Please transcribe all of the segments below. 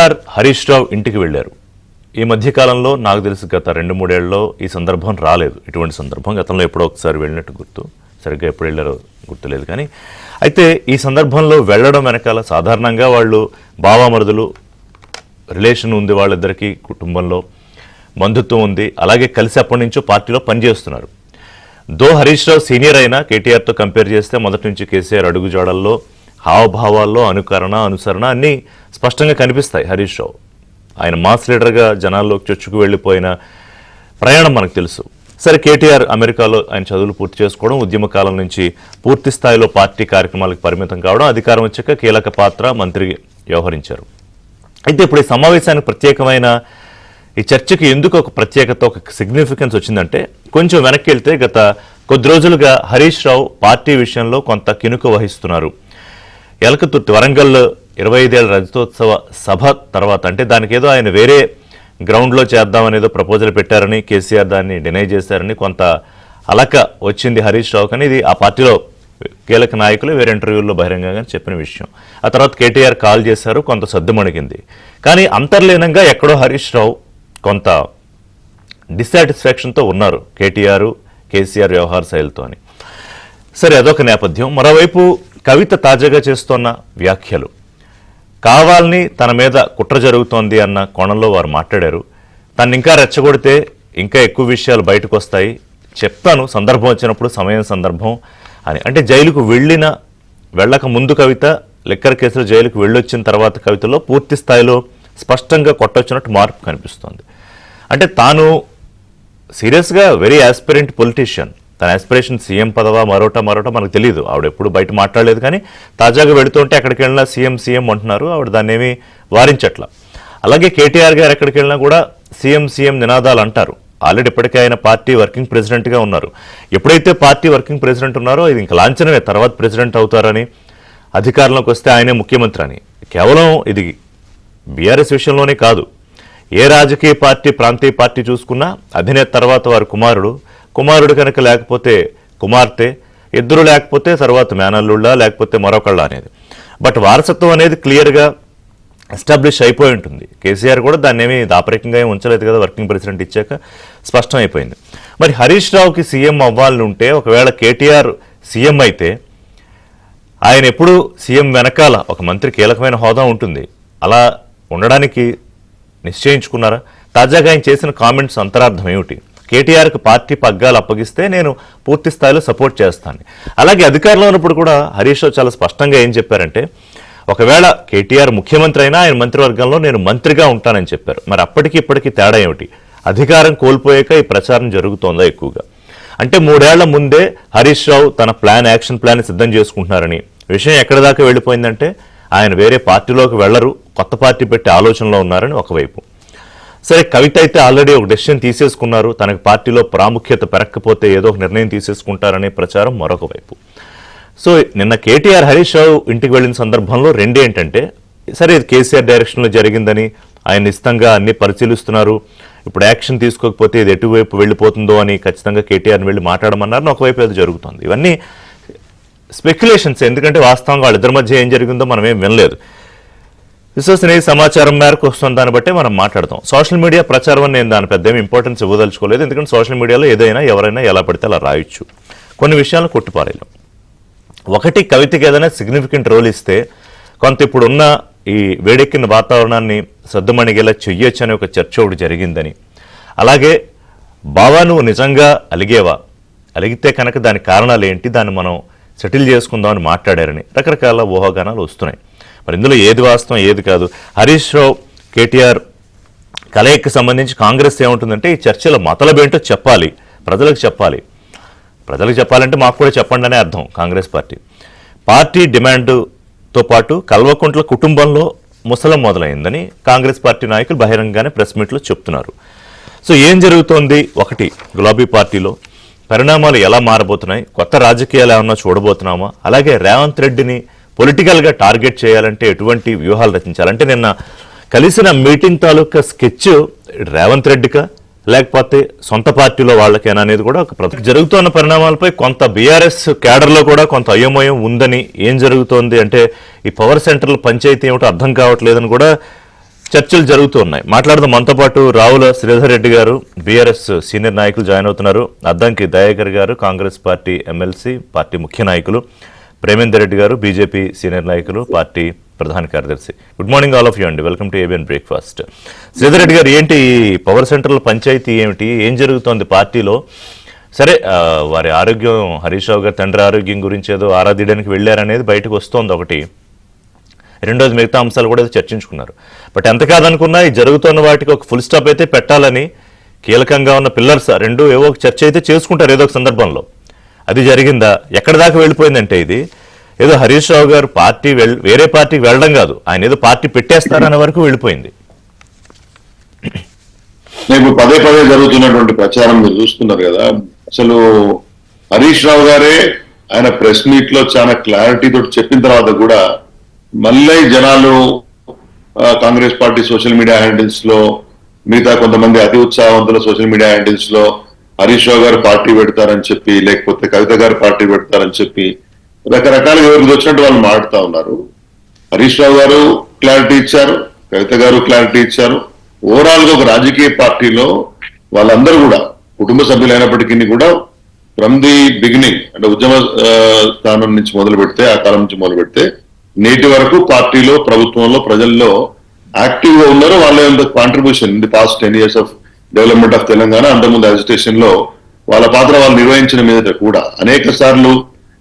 కేటీఆర్ హరీష్ రావు ఇంటికి వెళ్ళారు. ఈ మధ్యకాలంలో నాకు తెలిసి గత 2-3 ఏళ్లలో ఈ సందర్భం రాలేదు. ఇటువంటి సందర్భం గతంలో ఎప్పుడో ఒకసారి వెళ్ళినట్టు గుర్తు, సరిగ్గా ఎప్పుడు వెళ్ళారో గుర్తులేదు. కానీ అయితే ఈ సందర్భంలో వెళ్ళడం వెనకాల సాధారణంగా వాళ్ళు బావామరుదులు రిలేషన్ ఉంది, వాళ్ళిద్దరికీ కుటుంబంలో బంధుత్వం ఉంది, అలాగే కలిసి అప్పటి నుంచో పార్టీలో పనిచేస్తున్నారు. దో హరీష్ రావు సీనియర్ అయినా కేటీఆర్తో కంపేర్ చేస్తే మొదటి నుంచి కేసీఆర్ అడుగుజాడల్లో హావభావాల్లో అనుసరణ అన్నీ స్పష్టంగా కనిపిస్తాయి. హరీష్ రావు ఆయన మాస్ లీడర్గా జనాల్లోకి చొచ్చుకు వెళ్ళిపోయిన ప్రయాణం మనకు తెలుసు. సరే, కేటీఆర్ అమెరికాలో ఆయన చదువులు పూర్తి చేసుకోవడం, ఉద్యమ కాలం నుంచి పూర్తి స్థాయిలో పార్టీ కార్యక్రమాలకు పరిమితం కావడం, అధికారం వచ్చాక కీలక పాత్ర మంత్రి వ్యవహరించారు. అయితే ఇప్పుడు ఈ సమావేశానికి ప్రత్యేకమైన ఈ చర్చకి ఎందుకు ఒక ప్రత్యేకత, ఒక సిగ్నిఫికెన్స్ వచ్చిందంటే, కొంచెం వెనక్కి వెళ్తే గత కొద్ది రోజులుగా హరీష్ రావు పార్టీ విషయంలో కొంత కినుక వహిస్తున్నారు. ఎలకతుర్తి వరంగల్ 25 ఏళ్ల రజతోత్సవ సభ తర్వాత, అంటే దానికి ఏదో ఆయన వేరే గ్రౌండ్లో చేద్దామనేదో ప్రపోజల్ పెట్టారని, కేసీఆర్ దాన్ని డినై చేశారని కొంత అలక వచ్చింది హరీష్ రావు. కానీ ఇది ఆ పార్టీలో కీలక నాయకులు వేరే ఇంటర్వ్యూల్లో బహిరంగంగా చెప్పిన విషయం. ఆ తర్వాత కేటీఆర్ కాల్ చేశారు, కొంత సద్దుమణిగింది. కానీ అంతర్లీనంగా ఎక్కడో హరీష్ రావు కొంత డిస్సాటిస్ఫాక్షన్తో ఉన్నారు కేటీఆర్ కేసీఆర్ వ్యవహార శైలితో అని. సరే, అదొక నేపథ్యం. మరోవైపు కవిత తాజాగా చేస్తున్న వ్యాఖ్యలు, కావాలని తన మీద కుట్ర జరుగుతోంది అన్న కోణంలో వారు మాట్లాడారు. తను ఇంకా రెచ్చగొడితే ఇంకా ఎక్కువ విషయాలు బయటకు వస్తాయి, చెప్తాను సందర్భం వచ్చినప్పుడు, సమయం సందర్భం అని. అంటే జైలుకు వెళ్ళక ముందు కవిత, లిక్కర్ కేసులో జైలుకు వెళ్ళొచ్చిన తర్వాత కవితలో పూర్తి స్థాయిలో స్పష్టంగా కొట్టొచ్చినట్టు మార్పు కనిపిస్తోంది. అంటే తాను సీరియస్గా వెరీ ఆస్పిరెంట్ పొలిటీషియన్, తన ఆస్పిరేషన్ సీఎం పదవా మరోటా మనకు తెలియదు. ఆవిడ ఎప్పుడు బయట మాట్లాడలేదు. కానీ తాజాగా వెళుతుంటే ఎక్కడికి వెళ్ళినా సీఎం అంటున్నారు. ఆవిడ దాన్ని ఏమీ వారించట్ల. అలాగే కేటీఆర్ గారు ఎక్కడికి వెళ్ళినా కూడా సీఎం నినాదాలు అంటారు. ఆల్రెడీ ఇప్పటికే ఆయన పార్టీ వర్కింగ్ ప్రెసిడెంట్గా ఉన్నారు. ఎప్పుడైతే పార్టీ వర్కింగ్ ప్రెసిడెంట్ ఉన్నారో ఇది ఇంకా లాంఛనమే, తర్వాత ప్రెసిడెంట్ అవుతారని, అధికారంలోకి వస్తే ఆయనే ముఖ్యమంత్రి అని. కేవలం ఇది బీఆర్ఎస్ విషయంలోనే కాదు, ఏ రాజకీయ పార్టీ, ప్రాంతీయ పార్టీ చూసుకున్నా అధినేత తర్వాత వారి కుమారుడు కనుక లేకపోతే కుమార్తె, ఇద్దరు లేకపోతే తర్వాత మేనల్లుళ్ళ, లేకపోతే మరొకళ్ళ అనేది. బట్ వారసత్వం అనేది క్లియర్గా ఎస్టాబ్లిష్ అయిపోయి ఉంటుంది. కేసీఆర్ కూడా దాన్ని ఏమీ దాపరికంగా ఏమి ఉంచలేదు కదా, వర్కింగ్ ప్రెసిడెంట్ ఇచ్చాక స్పష్టం అయిపోయింది. మరి హరీష్ రావుకి సీఎం అవ్వాలని ఉంటే, ఒకవేళ కేటీఆర్ సీఎం అయితే ఆయన ఎప్పుడు సీఎం వెనకాల ఒక మంత్రి కీలకమైన హోదా ఉంటుంది. అలా ఉండడానికి నిశ్చయించుకున్నారా? తాజాగా ఆయన చేసిన కామెంట్స్ అంతరార్థం ఏమిటి? కేటీఆర్కి పార్టీ పగ్గాలు అప్పగిస్తే నేను పూర్తి స్థాయిలో సపోర్ట్ చేస్తాను. అలాగే అధికారంలో ఉన్నప్పుడు కూడా హరీష్ రావు చాలా స్పష్టంగా ఏం చెప్పారంటే, ఒకవేళ కేటీఆర్ ముఖ్యమంత్రి అయినా ఆయన మంత్రివర్గంలో నేను మంత్రిగా ఉంటానని చెప్పారు. మరి అప్పటికి ఇప్పటికీ తేడా ఏమిటి? అధికారం కోల్పోయాక ఈ ప్రచారం జరుగుతోందా ఎక్కువగా? అంటే 3 ఏళ్ల ముందే హరీష్ రావు తన యాక్షన్ ప్లాన్ సిద్ధం చేసుకుంటున్నారని విషయం ఎక్కడి దాకా వెళ్ళిపోయిందంటే, ఆయన వేరే పార్టీలోకి వెళ్లరు, కొత్త పార్టీ పెట్టే ఆలోచనలో ఉన్నారని ఒకవైపు. సరే, కవిత అయితే ఆల్రెడీ ఒక డెసిషన్ తీసేసుకున్నారు, తనకు పార్టీలో ప్రాముఖ్యత పెరగకపోతే ఏదో ఒక నిర్ణయం తీసేసుకుంటారనే ప్రచారం మరొక వైపు. సో నిన్న కేటీఆర్ హరీష్ రావు ఇంటికి వెళ్ళిన సందర్భంలో రెండేంటంటే, సరే ఇది కేసీఆర్ డైరెక్షన్లో జరిగిందని, ఆయన ఇష్టంగా అన్ని పరిశీలిస్తున్నారు, ఇప్పుడు యాక్షన్ తీసుకోకపోతే ఇది ఎటువైపు వెళ్ళిపోతుందో అని ఖచ్చితంగా కేటీఆర్ని వెళ్ళి మాట్లాడమన్నారని ఒకవైపు ఏదో జరుగుతుంది. ఇవన్నీ స్పెక్యులేషన్స్, ఎందుకంటే వాస్తవంగా వాళ్ళిద్దరి మధ్య ఏం జరిగిందో మనం ఏం వినలేదు. విశ్వసనీయ సమాచారం మేరకు వస్తున్న దాన్ని బట్టే మనం మాట్లాడతాం. సోషల్ మీడియా ప్రచారం అని నేను దాని పెద్ద ఏమి ఇంపార్టెన్స్ ఇవ్వదలుచుకోలేదు, ఎందుకంటే సోషల్ మీడియాలో ఏదైనా ఎవరైనా ఎలా పడితే అలా రాయొచ్చు, కొన్ని విషయాలను కొట్టిపారేయలేం. ఒకటి, కవితకి ఏదైనా సిగ్నిఫికెంట్ రోల్ ఇస్తే కొంత ఇప్పుడున్న ఈ వేడెక్కిన వాతావరణాన్ని సద్దుమణిగేలా చెయ్యొచ్చు అనే ఒక చర్చ ఒకటి జరిగిందని, అలాగే బావా నువ్వు నిజంగా అలిగితే కనుక దాని కారణాలు ఏంటి, దాన్ని మనం సెటిల్ చేసుకుందామని మాట్లాడారని రకరకాల ఊహాగానాలు వస్తున్నాయి. మరి ఇందులో ఏది వాస్తవం ఏది కాదు? హరీష్ రావు కేటీఆర్ కలయికకి సంబంధించి కాంగ్రెస్ ఏముంటుందంటే, ఈ చర్చల మతలబేంటో చెప్పాలి, ప్రజలకు చెప్పాలంటే మాకు కూడా చెప్పండి అనే అర్థం. కాంగ్రెస్ పార్టీ డిమాండ్తో పాటు కల్వకుంట్ల కుటుంబంలో ముసలం మొదలైందని కాంగ్రెస్ పార్టీ నాయకులు బహిరంగంగానే ప్రెస్ మీట్లో చెప్తున్నారు. సో ఏం జరుగుతోంది? ఒకటి, గులాబీ పార్టీలో పరిణామాలు ఎలా మారబోతున్నాయి, కొత్త రాజకీయాలు ఏమన్నా చూడబోతున్నామా, అలాగే రేవంత్ రెడ్డిని పొలిటికల్గా టార్గెట్ చేయాలంటే ఎటువంటి వ్యూహాలు రచించాలంటే, నిన్న కలిసిన మీటింగ్ తాలూకా స్కెచ్ రేవంత్ రెడ్డికా లేకపోతే సొంత పార్టీలో వాళ్ళకేనా అనేది కూడా ఒక జరుగుతున్న పరిణామాలపై కొంత బీఆర్ఎస్ క్యాడర్లో కూడా కొంత అయోమయం ఉందని, ఏం జరుగుతోంది అంటే ఈ పవర్ సెంటర్ల పంచాయతీ ఏమిటో అర్థం కావట్లేదని కూడా చర్చలు జరుగుతున్నాయి. మాట్లాడుతూ మనతో పాటు రావుల శ్రీధర్ రెడ్డి గారు, బీఆర్ఎస్ సీనియర్ నాయకులు జాయిన్ అవుతున్నారు. అద్దంకి దయాకర్ గారు, కాంగ్రెస్ పార్టీ ఎమ్మెల్సీ, పార్టీ ముఖ్య నాయకులు, ప్రేమేందర్ రెడ్డి గారు, బీజేపీ సీనియర్ నాయకులు, పార్టీ ప్రధాన కార్యదర్శి. Good morning all of you అండి. Welcome to ABN breakfast. Sridhar Reddy garu, ఏంటి పవర్ సెంటర్ల పంచాయతీ ఏమిటి, ఏం జరుగుతోంది పార్టీలో? సరే, వారి ఆరోగ్యం, హరీష్ రావు గారి తండ్రి ఆరోగ్యం గురించి ఏదో ఆరాధించడానికి వెళ్ళారనేది బయటకు వస్తోంది ఒకటి. రెండోది మిగతా అంశాలు కూడా చర్చించుకున్నారు. బట్ ఎంత కాదనుకున్నా ఈ జరుగుతున్న వాటికి ఒక ఫుల్ స్టాప్ అయితే పెట్టాలని కీలకంగా ఉన్న పిల్లర్స్ రెండు ఏవో ఒక చర్చ అయితే చేసుకుంటారు ఏదో ఒక సందర్భంలో. అది జరిగిందా? ఎక్కడి దాకా వెళ్ళిపోయిందంటే ఇది ఏదో హరీష్ రావు గారు పార్టీ వేరే పార్టీకి వెళ్ళడం కాదు, ఆయన ఏదో పార్టీ పెట్టేస్తారనే వరకు వెళ్ళిపోయింది. ఇప్పుడు పదే పదే జరుగుతున్నటువంటి ప్రచారం మీరు చూస్తున్నారు కదా. అసలు హరీష్ రావు గారే ఆయన ప్రెస్ మీట్ లో చాలా క్లారిటీ తోటి చెప్పిన తర్వాత కూడా మళ్ళీ జనాలు Congress party social media handles లో, మిగతా కొంతమంది అతి ఉత్సాహవంతుల సోషల్ మీడియా హ్యాండిల్స్ లో హరీష్ రావు గారు పార్టీ పెడతారని చెప్పి, లేకపోతే కవిత గారు పార్టీ పెడతారని చెప్పి రకరకాలుగా ఎవరికి వచ్చినట్టు వాళ్ళు మాట్లాడుతూ ఉన్నారు. హరీష్ రావు గారు క్లారిటీ ఇచ్చారు, కవిత గారు క్లారిటీ ఇచ్చారు. ఓవరాల్ గా ఒక రాజకీయ పార్టీలో వాళ్ళందరూ కూడా కుటుంబ సభ్యులు అయినప్పటికీ కూడా ఫ్రమ్ ది బిగినింగ్, అంటే ఉద్యమ స్థానం నుంచి మొదలు పెడితే, ఆ కాలం నుంచి మొదలు పెడితే నేటి వరకు పార్టీలో, ప్రభుత్వంలో, ప్రజల్లో యాక్టివ్ గా ఉన్నారు. వాళ్ళ contribution in the past 10 years of development of Telangana, అంతకుముందు అజిటేషన్ లో వాళ్ళ పాత్ర వాళ్ళు నిర్వహించిన మీద కూడా అనేక సార్లు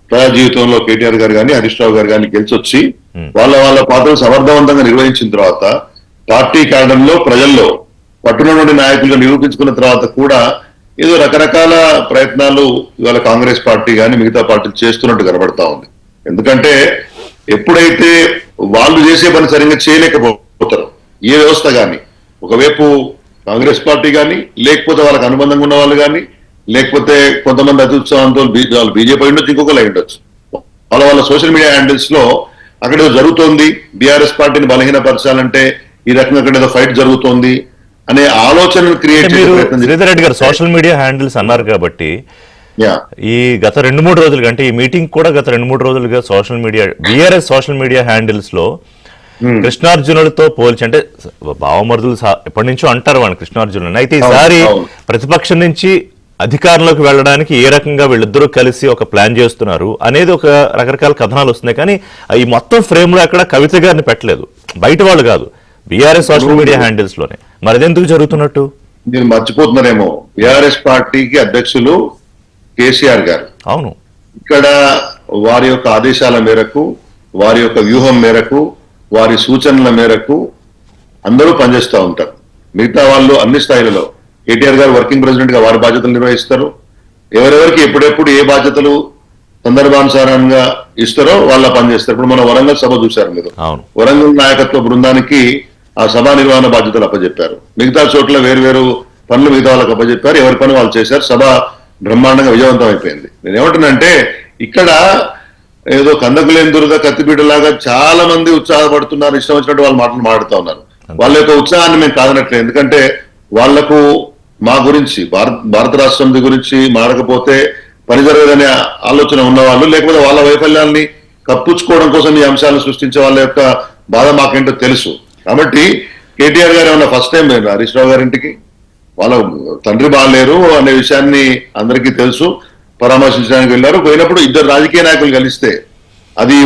ప్రజా జీవితంలో కేటీఆర్ గారు కానీ, హరీష్ రావు గారు కానీ గెలిచొచ్చి వాళ్ళ పాత్రను సమర్థవంతంగా నిర్వహించిన తర్వాత పార్టీ క్యాడర్ లో, ప్రజల్లో పట్టునటువంటి నాయకులుగా నిరూపించుకున్న తర్వాత కూడా ఏదో రకరకాల ప్రయత్నాలు ఇవాళ కాంగ్రెస్ పార్టీ కానీ మిగతా పార్టీలు చేస్తున్నట్టు కనబడతా ఉంది. ఎందుకంటే ఎప్పుడైతే వాళ్ళు చేసే పని సరిగ్గా చేయలేకపోతారు, ఏ వ్యవస్థ కానీ, ఒకవైపు కాంగ్రెస్ పార్టీ కానీ, లేకపోతే వాళ్ళకి అనుబంధంగా ఉన్న వాళ్ళు కానీ, లేకపోతే కొంతమంది అతి ఉత్సాహంతో వాళ్ళు బీజేపీ ఉండొచ్చు, ఇంకొకరు ఉండొచ్చు, వాళ్ళ సోషల్ మీడియా హ్యాండిల్స్ లో అక్కడ ఏదో జరుగుతోంది, బీఆర్ఎస్ పార్టీని బలహీనపరచాలంటే ఈ రకంగా అక్కడ ఏదో ఫైట్ జరుగుతోంది అనే ఆలోచనను క్రియేట్ చేసే సోషల్ మీడియా హ్యాండిల్స్ అన్నారు కాబట్టి ఈ గత 2-3 రోజులుగా, అంటే ఈ మీటింగ్ కూడా గత 2-3 రోజులుగా social media, BRS social media handles లో కృష్ణార్జునులతో పోల్చి, అంటే భావమరుదులు ఎప్పటి నుంచో అంటారు వాళ్ళు కృష్ణార్జునులు, అయితే ఈసారి ప్రతిపక్షం నుంచి అధికారంలోకి వెళ్ళడానికి ఏ రకంగా వీళ్ళిద్దరూ కలిసి ఒక ప్లాన్ చేస్తున్నారు అనేది ఒక రకరకాల కథనాలు వస్తున్నాయి. కానీ ఈ మొత్తం ఫ్రేమ్ లో అక్కడ కవిత గారిని పెట్టలేదు, బయట వాళ్ళు కాదు, బీఆర్ఎస్ సోషల్ మీడియా హ్యాండిల్స్ లోనే. మరి అదెందుకు జరుగుతున్నట్టు? నేను మర్చిపోతున్నారేమో, బీఆర్ఎస్ పార్టీకి అధ్యక్షులు కేసీఆర్ గారు. అవును, ఇక్కడ వారి యొక్క ఆదేశాల మేరకు, వారి యొక్క వ్యూహం మేరకు, వారి సూచనల మేరకు అందరూ పనిచేస్తూ ఉంటారు. మిగతా వాళ్ళు అన్ని స్థాయిలలో, కేటీఆర్ గారు వర్కింగ్ ప్రెసిడెంట్ గా వారి బాధ్యతలు నిర్వహిస్తారు. ఎవరెవరికి ఎప్పుడెప్పుడు ఏ బాధ్యతలు సందర్భానుసారంగా ఇస్తారో వాళ్ళ పనిచేస్తారు. ఇప్పుడు మన వరంగల్ సభ చూశారు మీరు, వరంగల్ నాయకత్వ బృందానికి ఆ సభా నిర్వహణ బాధ్యతలు అప్పచెప్పారు. మిగతా చోట్ల వేరు పనులు మిగతా వాళ్ళకి అప్పచెప్పారు. ఎవరి పని వాళ్ళు చేశారు. సభ బ్రహ్మాండంగా విజయవంతం అయిపోయింది. నేను ఏమంటున్నానంటే, ఇక్కడ ఏదో కందకులేందురుగా కత్తిపీటలాగా చాలా మంది ఉత్సాహపడుతున్నారు, ఇష్టం వచ్చినట్టు వాళ్ళు మాటలు మాట్లాడుతూ ఉన్నారు. వాళ్ళ యొక్క ఉత్సాహాన్ని మేము కాదనట్లేదు. ఎందుకంటే వాళ్లకు మా గురించి, భారత రాష్ట్రం గురించి మారకపోతే పని జరగదనే ఆలోచన ఉన్నవాళ్ళు, లేకపోతే వాళ్ళ వైఫల్యాన్ని కప్పుచ్చుకోవడం కోసం ఈ అంశాలను సృష్టించే వాళ్ళ యొక్క బాధ మాకేంటో తెలుసు. కాబట్టి కేటీఆర్ గారు ఏమన్నా ఫస్ట్ టైం పోయినారు హరీష్ రావు గారింటికి? వాళ్ళ తండ్రి బాగాలేరు అనే విషయాన్ని అందరికీ తెలుసు. పరామర్శించడానికి వెళ్ళారు. పోయినప్పుడు ఇద్దరు రాజకీయ నాయకులు కలిస్తే అది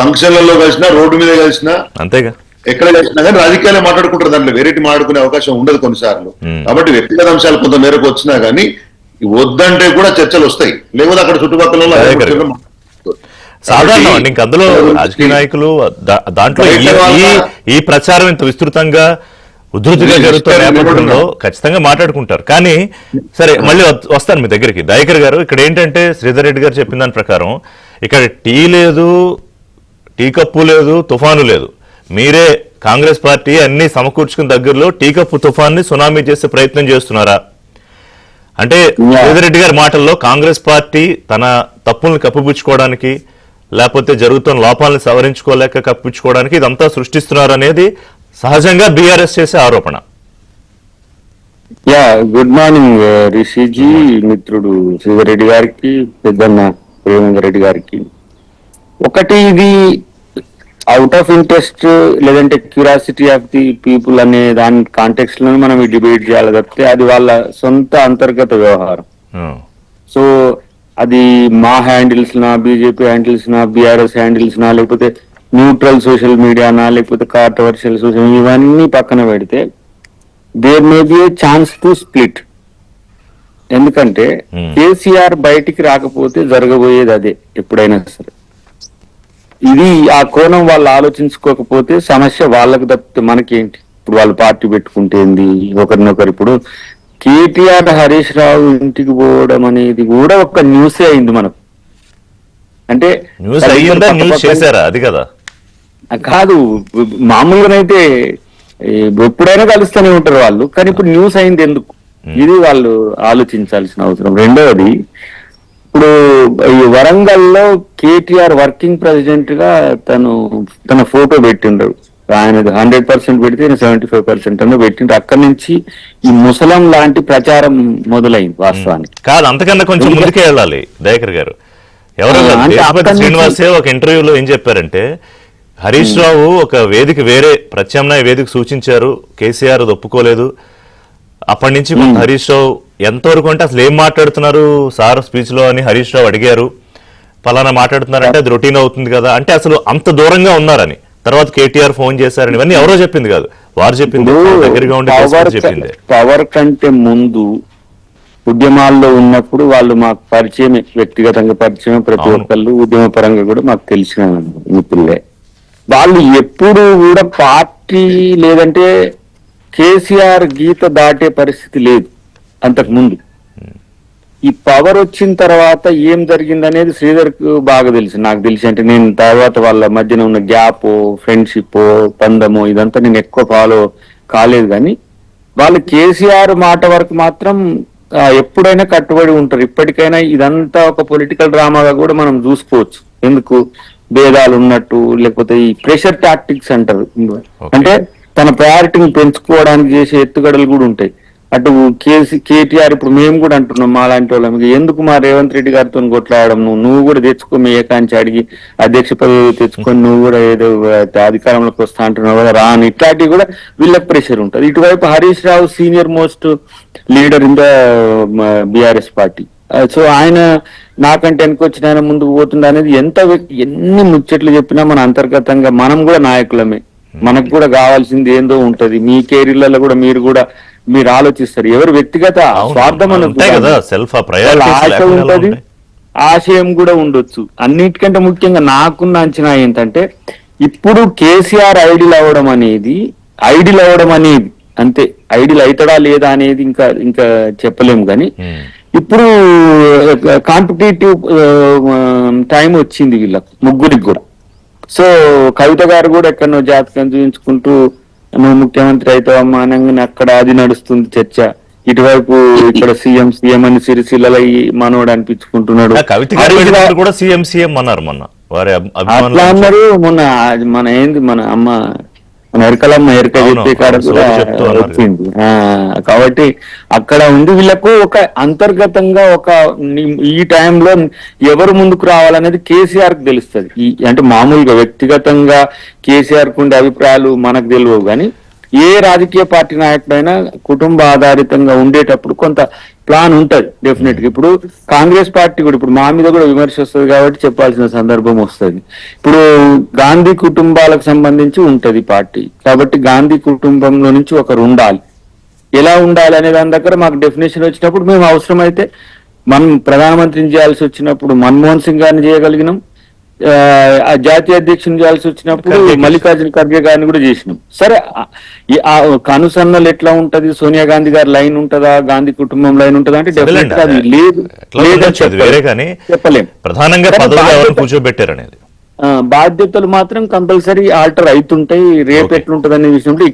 ఫంక్షన్లలో కలిసినా, రోడ్డు మీద కలిసినా, అంతేగా, ఎక్కడ కలిసినా కానీ రాజకీయాలే మాట్లాడుకుంటారు. దాంట్లో వేరేటి మాట్లాడుకునే అవకాశం ఉండదు కొన్నిసార్లు. కాబట్టి వ్యక్తిగత అంశాలు కొంత మేరకు వచ్చినా కానీ వద్దంటే కూడా చర్చలు వస్తాయి. లేకపోతే అక్కడ చుట్టుపక్కల సాధారణం ఇంక అందులో రాజకీయ నాయకులు దాంట్లో ఈ ప్రచారం ఇంత విస్తృతంగా ఉధృతిగా జరుగుతున్న నేపథ్యంలో ఖచ్చితంగా మాట్లాడుకుంటారు. కానీ సరే, మళ్ళీ వస్తాను మీ దగ్గరికి. దయాకర్ గారు, ఇక్కడ ఏంటంటే శ్రీధర్ రెడ్డి గారు చెప్పిన దాని ప్రకారం ఇక్కడ టీ లేదు, టీ కప్పు లేదు, తుఫాను లేదు. మీరే కాంగ్రెస్ పార్టీ అన్ని సమకూర్చుకున్న దగ్గరలో టీ కప్పు తుఫాన్ని సునామీ చేసే ప్రయత్నం చేస్తున్నారా? అంటే శ్రీధర్ రెడ్డి గారి మాటల్లో కాంగ్రెస్ పార్టీ తన తప్పుల్ని కప్పిపుచ్చుకోవడానికి, లేకపోతే జరుగుతున్న లోపాలను సవరించుకోలేక కప్పించుకోవడానికి ఇదంతా సృష్టిస్తున్నారు అనేది సహజంగా బీఆర్ఎస్ చేసే ఆరోపణ. గుడ్ మార్నింగ్ రిషిజీ, మిత్రుడు శ్రీధర్ రెడ్డి గారికి, పెద్దన్న ప్రేమేందర్ రెడ్డి గారికి. ఒకటి, ఇది అవుట్ ఆఫ్ ఇంట్రెస్ట్ లేదంటే క్యూరియాసిటీ ఆఫ్ ది పీపుల్ అనే దాని కాంటెక్స్ట్ లో మనం ఈ డిబేట్ చేయాలి తప్పితే అది వాళ్ళ సొంత అంతర్గత వ్యవహారం. సో అది మా హ్యాండిల్స్ నా, బీజేపీ హ్యాండిల్స్ నా, బీఆర్ఎస్ హ్యాండిల్స్ నా, లేకపోతే న్యూట్రల్ సోషల్ మీడియానా, లేకపోతే కాంట్రవర్షియల్ సోషల్, ఇవన్నీ పక్కన పెడితే there may be a chance to split. ఎందుకంటే కేసీఆర్ బయటికి రాకపోతే జరగబోయేది అదే ఎప్పుడైనా సరే. ఇది ఆ కోణం వాళ్ళు ఆలోచించుకోకపోతే సమస్య వాళ్ళకు తప్పితే మనకేంటి? ఇప్పుడు వాళ్ళు పార్టీ పెట్టుకుంటే ఏంది, ఒకరినొకరు. ఇప్పుడు కేటీఆర్ హరీష్ రావు ఇంటికి పోవడం అనేది కూడా ఒక న్యూసే అయింది మనకు. అంటే న్యూస్ అయ్యిందా, న్యూస్ చేశారా? అది కదా కాదు, మామూలుగానైతే ఎప్పుడైనా కలుస్తూనే ఉంటారు వాళ్ళు, కానీ ఇప్పుడు న్యూస్ అయింది ఎందుకు? ఇది వాళ్ళు ఆలోచించాల్సిన అవసరం. రెండవది, ఇప్పుడు ఈ వరంగల్లో కేటీఆర్ వర్కింగ్ ప్రెసిడెంట్ గా తన ఫోటో పెట్టిండ్రు. ఆయన 100% పెడితే 75% అన్న పెట్టిండ్రు. అక్కడి నుంచి ఈ ముసలం లాంటి ప్రచారం మొదలైంది వాస్తవానికి. కాదు, అంతకన్నా కొంచెం ముందుకే వెళ్ళాలి దయాకర్ గారు. ఎవరైనా శ్రీనివాసే ఒక ఇంటర్వ్యూలో ఏం చెప్పారంటే, హరీష్ రావు ఒక వేదిక, వేరే ప్రత్యామ్నాయ వేదిక సూచించారు, కేసీఆర్ అది ఒప్పుకోలేదు. అప్పటి నుంచి కొంత హరీష్ రావు ఎంతవరకు అంటే అసలు ఏం మాట్లాడుతున్నారు సార్ స్పీచ్ లో అని హరీష్ రావు అడిగారు. ఫలానా మాట్లాడుతున్నారంటే అది రొటీన్ అవుతుంది కదా, అంటే అసలు అంత దూరంగా ఉన్నారని. తర్వాత కేటీఆర్ ఫోన్ చేశారని, ఇవన్నీ ఎవరో చెప్పింది కాదు, వారు చెప్పింది, దగ్గరగా ఉండి చెప్పింది. పవర్ కంటే ముందు ఉద్యమాల్లో ఉన్నప్పుడు వాళ్ళు మాకు పరిచయమే, వ్యక్తిగతంగా పరిచయం, ప్రతి ఒక్కళ్ళు ఉద్యమ పరంగా కూడా మాకు తెలిసిన మిత్రులే. వాళ్ళు ఎప్పుడు కూడా పార్టీ లేదంటే కేసీఆర్ గీత దాటే పరిస్థితి లేదు అంతకు ముందు. ఈ పవర్ వచ్చిన తర్వాత ఏం జరిగింది అనేది శ్రీధర్ కు బాగా తెలుసు, నాకు తెలిసి. అంటే నేను తర్వాత వాళ్ళ మధ్యన ఉన్న గ్యాప్, ఫ్రెండ్షిప్, పందము ఇదంతా నేను ఎక్కువ ఫాలో కాలేదు, కానీ వాళ్ళు కేసీఆర్ మాట వరకు మాత్రం ఎప్పుడైనా కట్టుబడి ఉంటారు. ఇప్పటికైనా ఇదంతా ఒక పొలిటికల్ డ్రామాగా కూడా మనం చూసుకోవచ్చు. ఎందుకు భేదాలు ఉన్నట్టు, లేకపోతే ఈ ప్రెషర్ టాక్టిక్స్ అంటారు. అంటే తన ప్రయారిటీని పెంచుకోవడానికి చేసే ఎత్తుగడలు కూడా ఉంటాయి. అటు కేటీఆర్, ఇప్పుడు మేము కూడా అంటున్నాం మా లాంటి వాళ్ళం, ఎందుకు మా రేవంత్ రెడ్డి గారితో కొట్లాడడం, నువ్వు కూడా తెచ్చుకో, మీ ఏకాంచి అడిగి అధ్యక్ష పదవి తెచ్చుకొని నువ్వు కూడా ఏదో అధికారంలోకి వస్తా అంటున్నావు కదా రాని, ఇట్లాంటివి కూడా వీళ్ళకి ప్రెషర్ ఉంటుంది. ఇటువైపు Harish Rao senior most leader in the BRS party. So ఆయన నాకంటే వెనుకొచ్చిన ఆయన ముందుకు పోతుండ అనేది ఎన్ని ముచ్చట్లు చెప్పినా మన అంతర్గతంగా మనం కూడా నాయకులమే, మనకు కూడా కావాల్సింది ఏందో ఉంటది. మీ కెరీర్లలో కూడా మీరు ఆలోచిస్తారు. ఎవరు వ్యక్తిగత స్వార్థం ఆశ ఉంటది, ఆశయం కూడా ఉండొచ్చు. అన్నిటికంటే ముఖ్యంగా నాకున్న అంచనా ఏంటంటే, ఇప్పుడు కేసీఆర్ ఐడిల్ అవ్వడం అనేది అంతే. ఐడిల్ అవుతాడా లేదా అనేది ఇంకా చెప్పలేము, కానీ ఇప్పుడు కాంపిటేటివ్ టైం వచ్చింది వీళ్ళకు ముగ్గురికి కూడా. సో కవిత గారు కూడా ఎక్కడో జాతకం చూపించుకుంటూ నువ్వు ముఖ్యమంత్రి అవుతావమ్మా అనగానే అక్కడ అది నడుస్తుంది చర్చ. ఇటువైపు ఇక్కడ సీఎం అని సిరిసిల్ల మనోడు అనిపించుకుంటున్నాడు. అట్లా అన్నారు మొన్న. మన ఏంది మన అమ్మ ఎరకలమ్మ ఎరక చెప్పే కాడ కూడా వచ్చింది. కాబట్టి అక్కడ ఉంది. వీళ్ళకు ఒక అంతర్గతంగా ఈ టైంలో ఎవరు ముందుకు రావాలనేది కేసీఆర్ కు తెలుస్తుంది. అంటే మామూలుగా వ్యక్తిగతంగా కేసీఆర్ కు ఉండే అభిప్రాయాలు మనకు తెలియవు, కానీ ఏ రాజకీయ పార్టీ నాయకుడైనా కుటుంబ ఆధారితంగా ఉండేటప్పుడు కొంత ప్లాన్ ఉంటది డెఫినెట్ గా. ఇప్పుడు కాంగ్రెస్ పార్టీ కూడా ఇప్పుడు మా మీద కూడా విమర్శ వస్తుంది కాబట్టి చెప్పాల్సిన సందర్భం వస్తుంది. ఇప్పుడు గాంధీ కుటుంబాలకు సంబంధించి ఉంటది పార్టీ, కాబట్టి గాంధీ కుటుంబంలో నుంచి ఒకరు ఉండాలి. ఎలా ఉండాలి అనే దాని దగ్గర మాకు డెఫినేషన్ వచ్చినప్పుడు మేము అవసరమైతే మనం ప్రధానమంత్రిని చేయాల్సి వచ్చినప్పుడు మన్మోహన్ సింగ్ గారిని చేయగలిగినాం, జాతీయ అధ్యక్షుని చేయాల్సి వచ్చినప్పుడు మల్లికార్జున ఖర్గే గారిని కూడా చేసినాం. సరే, కనుసన్నలు ఎట్లా ఉంటది, సోనియా గాంధీ గారి లైన్ ఉంటదా, గాంధీ కుటుంబం లైన్ ఉంటదా అంటే డెఫినెట్ గా అది చెప్పలేం. బాధ్యతలు మాత్రం కంపల్సరీ ఆల్టర్ అవుతుంటాయి. రేపు ఎట్లుంటది అనే విషయంలో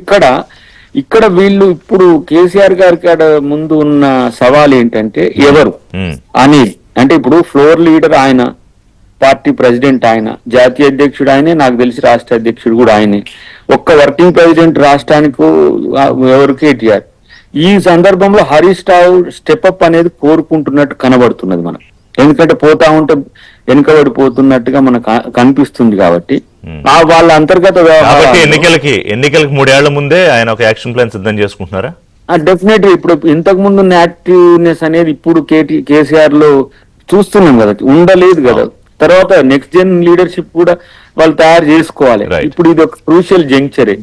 ఇక్కడ వీళ్ళు ఇప్పుడు కేసీఆర్ గారికి ముందు ఉన్న సవాల్ ఏంటంటే ఎవరు అనేది. అంటే ఇప్పుడు ఫ్లోర్ లీడర్ ఆయన, పార్టీ ప్రెసిడెంట్ ఆయన, జాతీయ అధ్యక్షుడు ఆయనే, నాకు తెలిసి రాష్ట్ర అధ్యక్షుడు కూడా ఆయనే. ఒక్క వర్కింగ్ ప్రెసిడెంట్ రాష్ట్రానికి ఎవరు కేటీఆర్. ఈ సందర్భంలో హరీష్ రావు స్టెప్అప్ అనేది కోరుకుంటున్నట్టు కనబడుతున్నది మనం. ఎందుకంటే పోతా ఉంటే వెనుకబడిపోతున్నట్టుగా మనకు కనిపిస్తుంది కాబట్టి ఆ వాళ్ళ అంతర్గత కాబట్టి వ్యవహారాలు ఎన్నికలకు 3 ఏళ్ల ముందే ఆయన ఒక యాక్షన్ ప్లాన్ సిద్ధం చేసుకుంటున్నారా? డెఫినెట్ ఇప్పుడు ఇంతకు ముందు ఉన్న యాక్టివ్నెస్ అనేది ఇప్పుడు కేసీఆర్ లో చూస్తున్నాం కదా, ఉండలేదు కదా. తర్వాత నెక్స్ట్ జన్ లీడర్షిప్ కూడా వాళ్ళు తయారు చేసుకోవాలి. Right. ఇప్పుడు ఇది ఒక క్రూషియల్ జంక్చరే.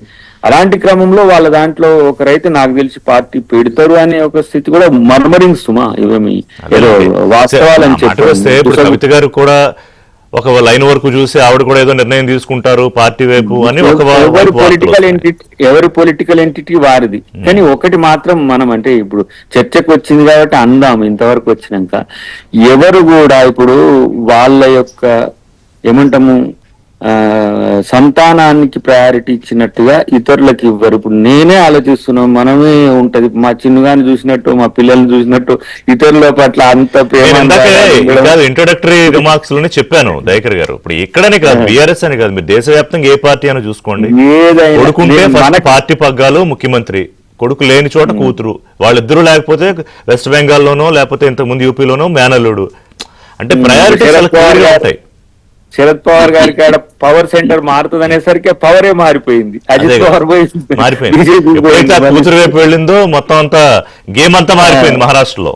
అలాంటి క్రమంలో వాళ్ళ దాంట్లో ఒకరైతే నాకు తెలిసి పార్టీ పెడతారు అనే ఒక స్థితి కూడా మర్మరింగ్ సుమా, ఇవేమి ఏదో వాస్తవాలని ఆ మాట వస్తే ఇప్పుడు కవిత గారు కూడా ఒక లైన్ వరకు చూసి ఆవిడ కూడా ఏదో నిర్ణయం తీసుకుంటారు పార్టీ వైపు అని ఒక ఎవరి పొలిటికల్ ఎంటిటీ వారిది. కానీ ఒకటి మాత్రం మనం అంటే ఇప్పుడు చర్చకు వచ్చింది కాబట్టి అందాం, ఇంతవరకు వచ్చినాక ఎవరు కూడా ఇప్పుడు వాళ్ళ యొక్క ఏమంటాము సంతానానికి ప్రయారిటీ ఇచ్చినట్టుగా ఇతరులకు ఇవ్వరు. ఇప్పుడు నేనే ఆలోచిస్తున్నాం, మనమే ఉంటది మా చిన్నగాని చూసినట్టు మా పిల్లల్ని చూసినట్టు ఇతరుల పట్ల అంత ఇంట్రొడక్టరీ రిమార్క్స్ లోనే చెప్పాను దయాకర్ గారు. ఇప్పుడు ఇక్కడనే కాదు, బీఆర్ఎస్ అని కాదు, మీరు దేశవ్యాప్తంగా ఏ పార్టీ అని చూసుకోండి, కొడుకుంటే ఫస్ట్ పార్టీ పగ్గాలు ముఖ్యమంత్రి, కొడుకు లేని చోట కూతురు, వాళ్ళిద్దరూ లేకపోతే వెస్ట్ బెంగాల్లోనో లేకపోతే ఇంతకు ముందు యూపీలోనో మేనల్లుడు. అంటే ప్రయారిటీస్ ఉంటాయి. శరద్ పవార్ గారి కాడ పవర్ సెంటర్ మారుతుంది అనేసరికి పవరే మారిపోయింది. అజిత్ పవార్ కూతురు వైపు వెళ్ళిందో మొత్తం అంతా గేమ్ అంతా మారిపోయింది మహారాష్ట్రలో.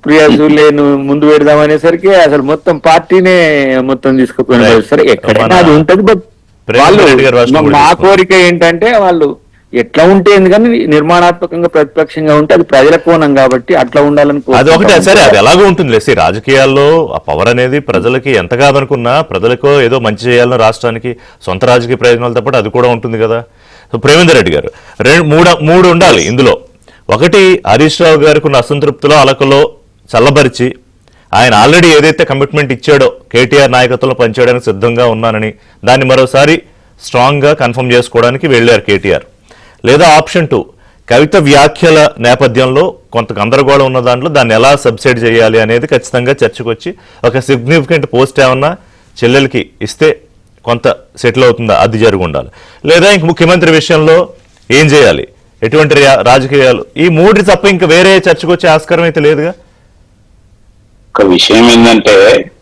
ప్రియా సూర్యను ముందు పెడదాం అనేసరికి అసలు మొత్తం పార్టీనే మొత్తం తీసుకుపోయిన సరే ఎక్కడైనా అది ఉంటది. బట్ వాళ్ళు మా కోరిక ఏంటంటే వాళ్ళు ఎట్లా ఉంటే ఎందుకని నిర్మాణాత్మకంగా ప్రతిపక్షంగా ఉంటే అది ప్రజల కోణం కాబట్టి అట్లా ఉండాలని. అది ఒకటే సరే, అది ఎలాగో ఉంటుంది లేసి రాజకీయాల్లో ఆ పవర్ అనేది ప్రజలకి ఎంత కాదనుకున్నా ప్రజలకు ఏదో మంచి చేయాలని రాష్ట్రానికి సొంత రాజకీయ ప్రయోజనాలతో పాటు అది కూడా ఉంటుంది కదా. సో ప్రేమేందర్ రెడ్డి గారు మూడు ఉండాలి ఇందులో. ఒకటి, హరీష్ రావు గారికి ఉన్న అసంతృప్తిలో అలకలో చల్లబరిచి ఆయన ఆల్రెడీ ఏదైతే కమిట్మెంట్ ఇచ్చాడో కేటీఆర్ నాయకత్వంలో పనిచేయడానికి సిద్ధంగా ఉన్నానని దాన్ని మరోసారి స్ట్రాంగ్ గా కన్ఫర్మ్ చేసుకోవడానికి వెళ్ళారు కేటీఆర్. లేదా ఆప్షన్ 2, కవిత వ్యాఖ్యల నేపథ్యంలో కొంత గందరగోళం ఉన్న దాంట్లో దాన్ని ఎలా సబ్సైడ్ చేయాలి అనేది ఖచ్చితంగా చర్చకు వచ్చి ఒక సిగ్నిఫికెంట్ పోస్ట్ ఏమన్నా చెల్లెలకి ఇస్తే కొంత సెటిల్ అవుతుందా, అది జరిగి ఉండాలి. లేదా ఇంక ముఖ్యమంత్రి విషయంలో ఏం చేయాలి, ఎటువంటి రాజకీయాలు, ఈ మూడు తప్ప ఇంకా వేరే చర్చకు వచ్చే ఆస్కారం అయితే లేదుగా. ఒక విషయం ఏంటంటే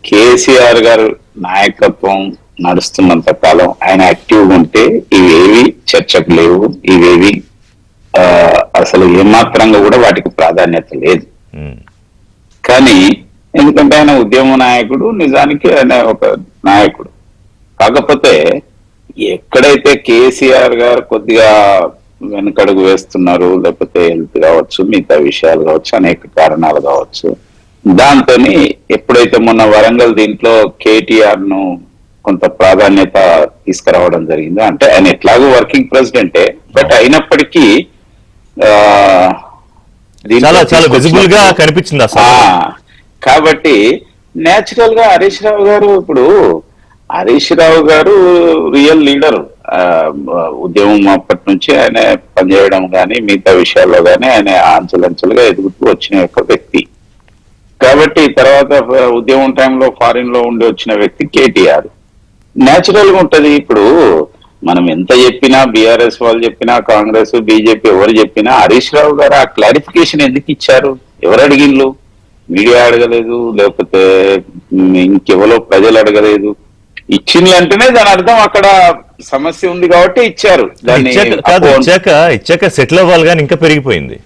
కేసీఆర్ గారు నాయకత్వం నడుస్తున్నంత కాలం ఆయన యాక్టివ్గా ఉంటే ఇవేవి చర్చకు లేవు, ఇవేవి అసలు ఏమాత్రంగా కూడా వాటికి ప్రాధాన్యత లేదు. కానీ ఎందుకంటే ఆయన ఉద్యమ నాయకుడు, నిజానికి ఆయన ఒక నాయకుడు. కాకపోతే ఎక్కడైతే కేసీఆర్ గారు కొద్దిగా వెనకడుగు వేస్తున్నారు, లేకపోతే హెల్త్ కావచ్చు, మిగతా విషయాలు కావచ్చు, అనేక కారణాలు కావచ్చు, దాంతో ఎప్పుడైతే మొన్న వరంగల్ దీంట్లో కేటీఆర్ ను కొంత ప్రాధాన్యత తీసుకురావడం జరిగింది. అంటే ఆయన ఎట్లాగో వర్కింగ్ ప్రెసిడెంటే, బట్ అయినప్పటికీ విజిబుల్ గా కనిపించింది కాబట్టి నేచురల్ గా హరీష్ రావు గారు, ఇప్పుడు హరీష్ రావు గారు రియల్ లీడర్. ఉద్యమం అప్పటి నుంచి ఆయన పనిచేయడం కానీ మిగతా విషయాల్లో కానీ ఆయన అంచెలంచెలుగా ఎదుగుతూ వచ్చిన యొక్క వ్యక్తి. కాబట్టి తర్వాత ఉద్యమం టైంలో ఫారిన్ లో ఉండి వచ్చిన వ్యక్తి కేటీఆర్. నేచురల్ గా ఉంటది. ఇప్పుడు మనం ఎంత చెప్పినా, బీఆర్ఎస్ వాళ్ళు చెప్పినా, కాంగ్రెస్ బీజేపీ ఎవరు చెప్పినా, హరీష్ రావు గారు ఆ క్లారిఫికేషన్ ఎందుకు ఇచ్చారు? ఎవరు అడిగిన్లు? మీడియా అడగలేదు, లేకపోతే ఇంకెవరో ప్రజలు అడగలేదు. ఇచ్చింది అంటేనే దాని అర్థం అక్కడ సమస్య ఉంది కాబట్టి ఇచ్చారు. దాన్ని ఇచ్చాక సెటిల్ అవ్వాలి కానీ ఇంకా పెరిగిపోయింది.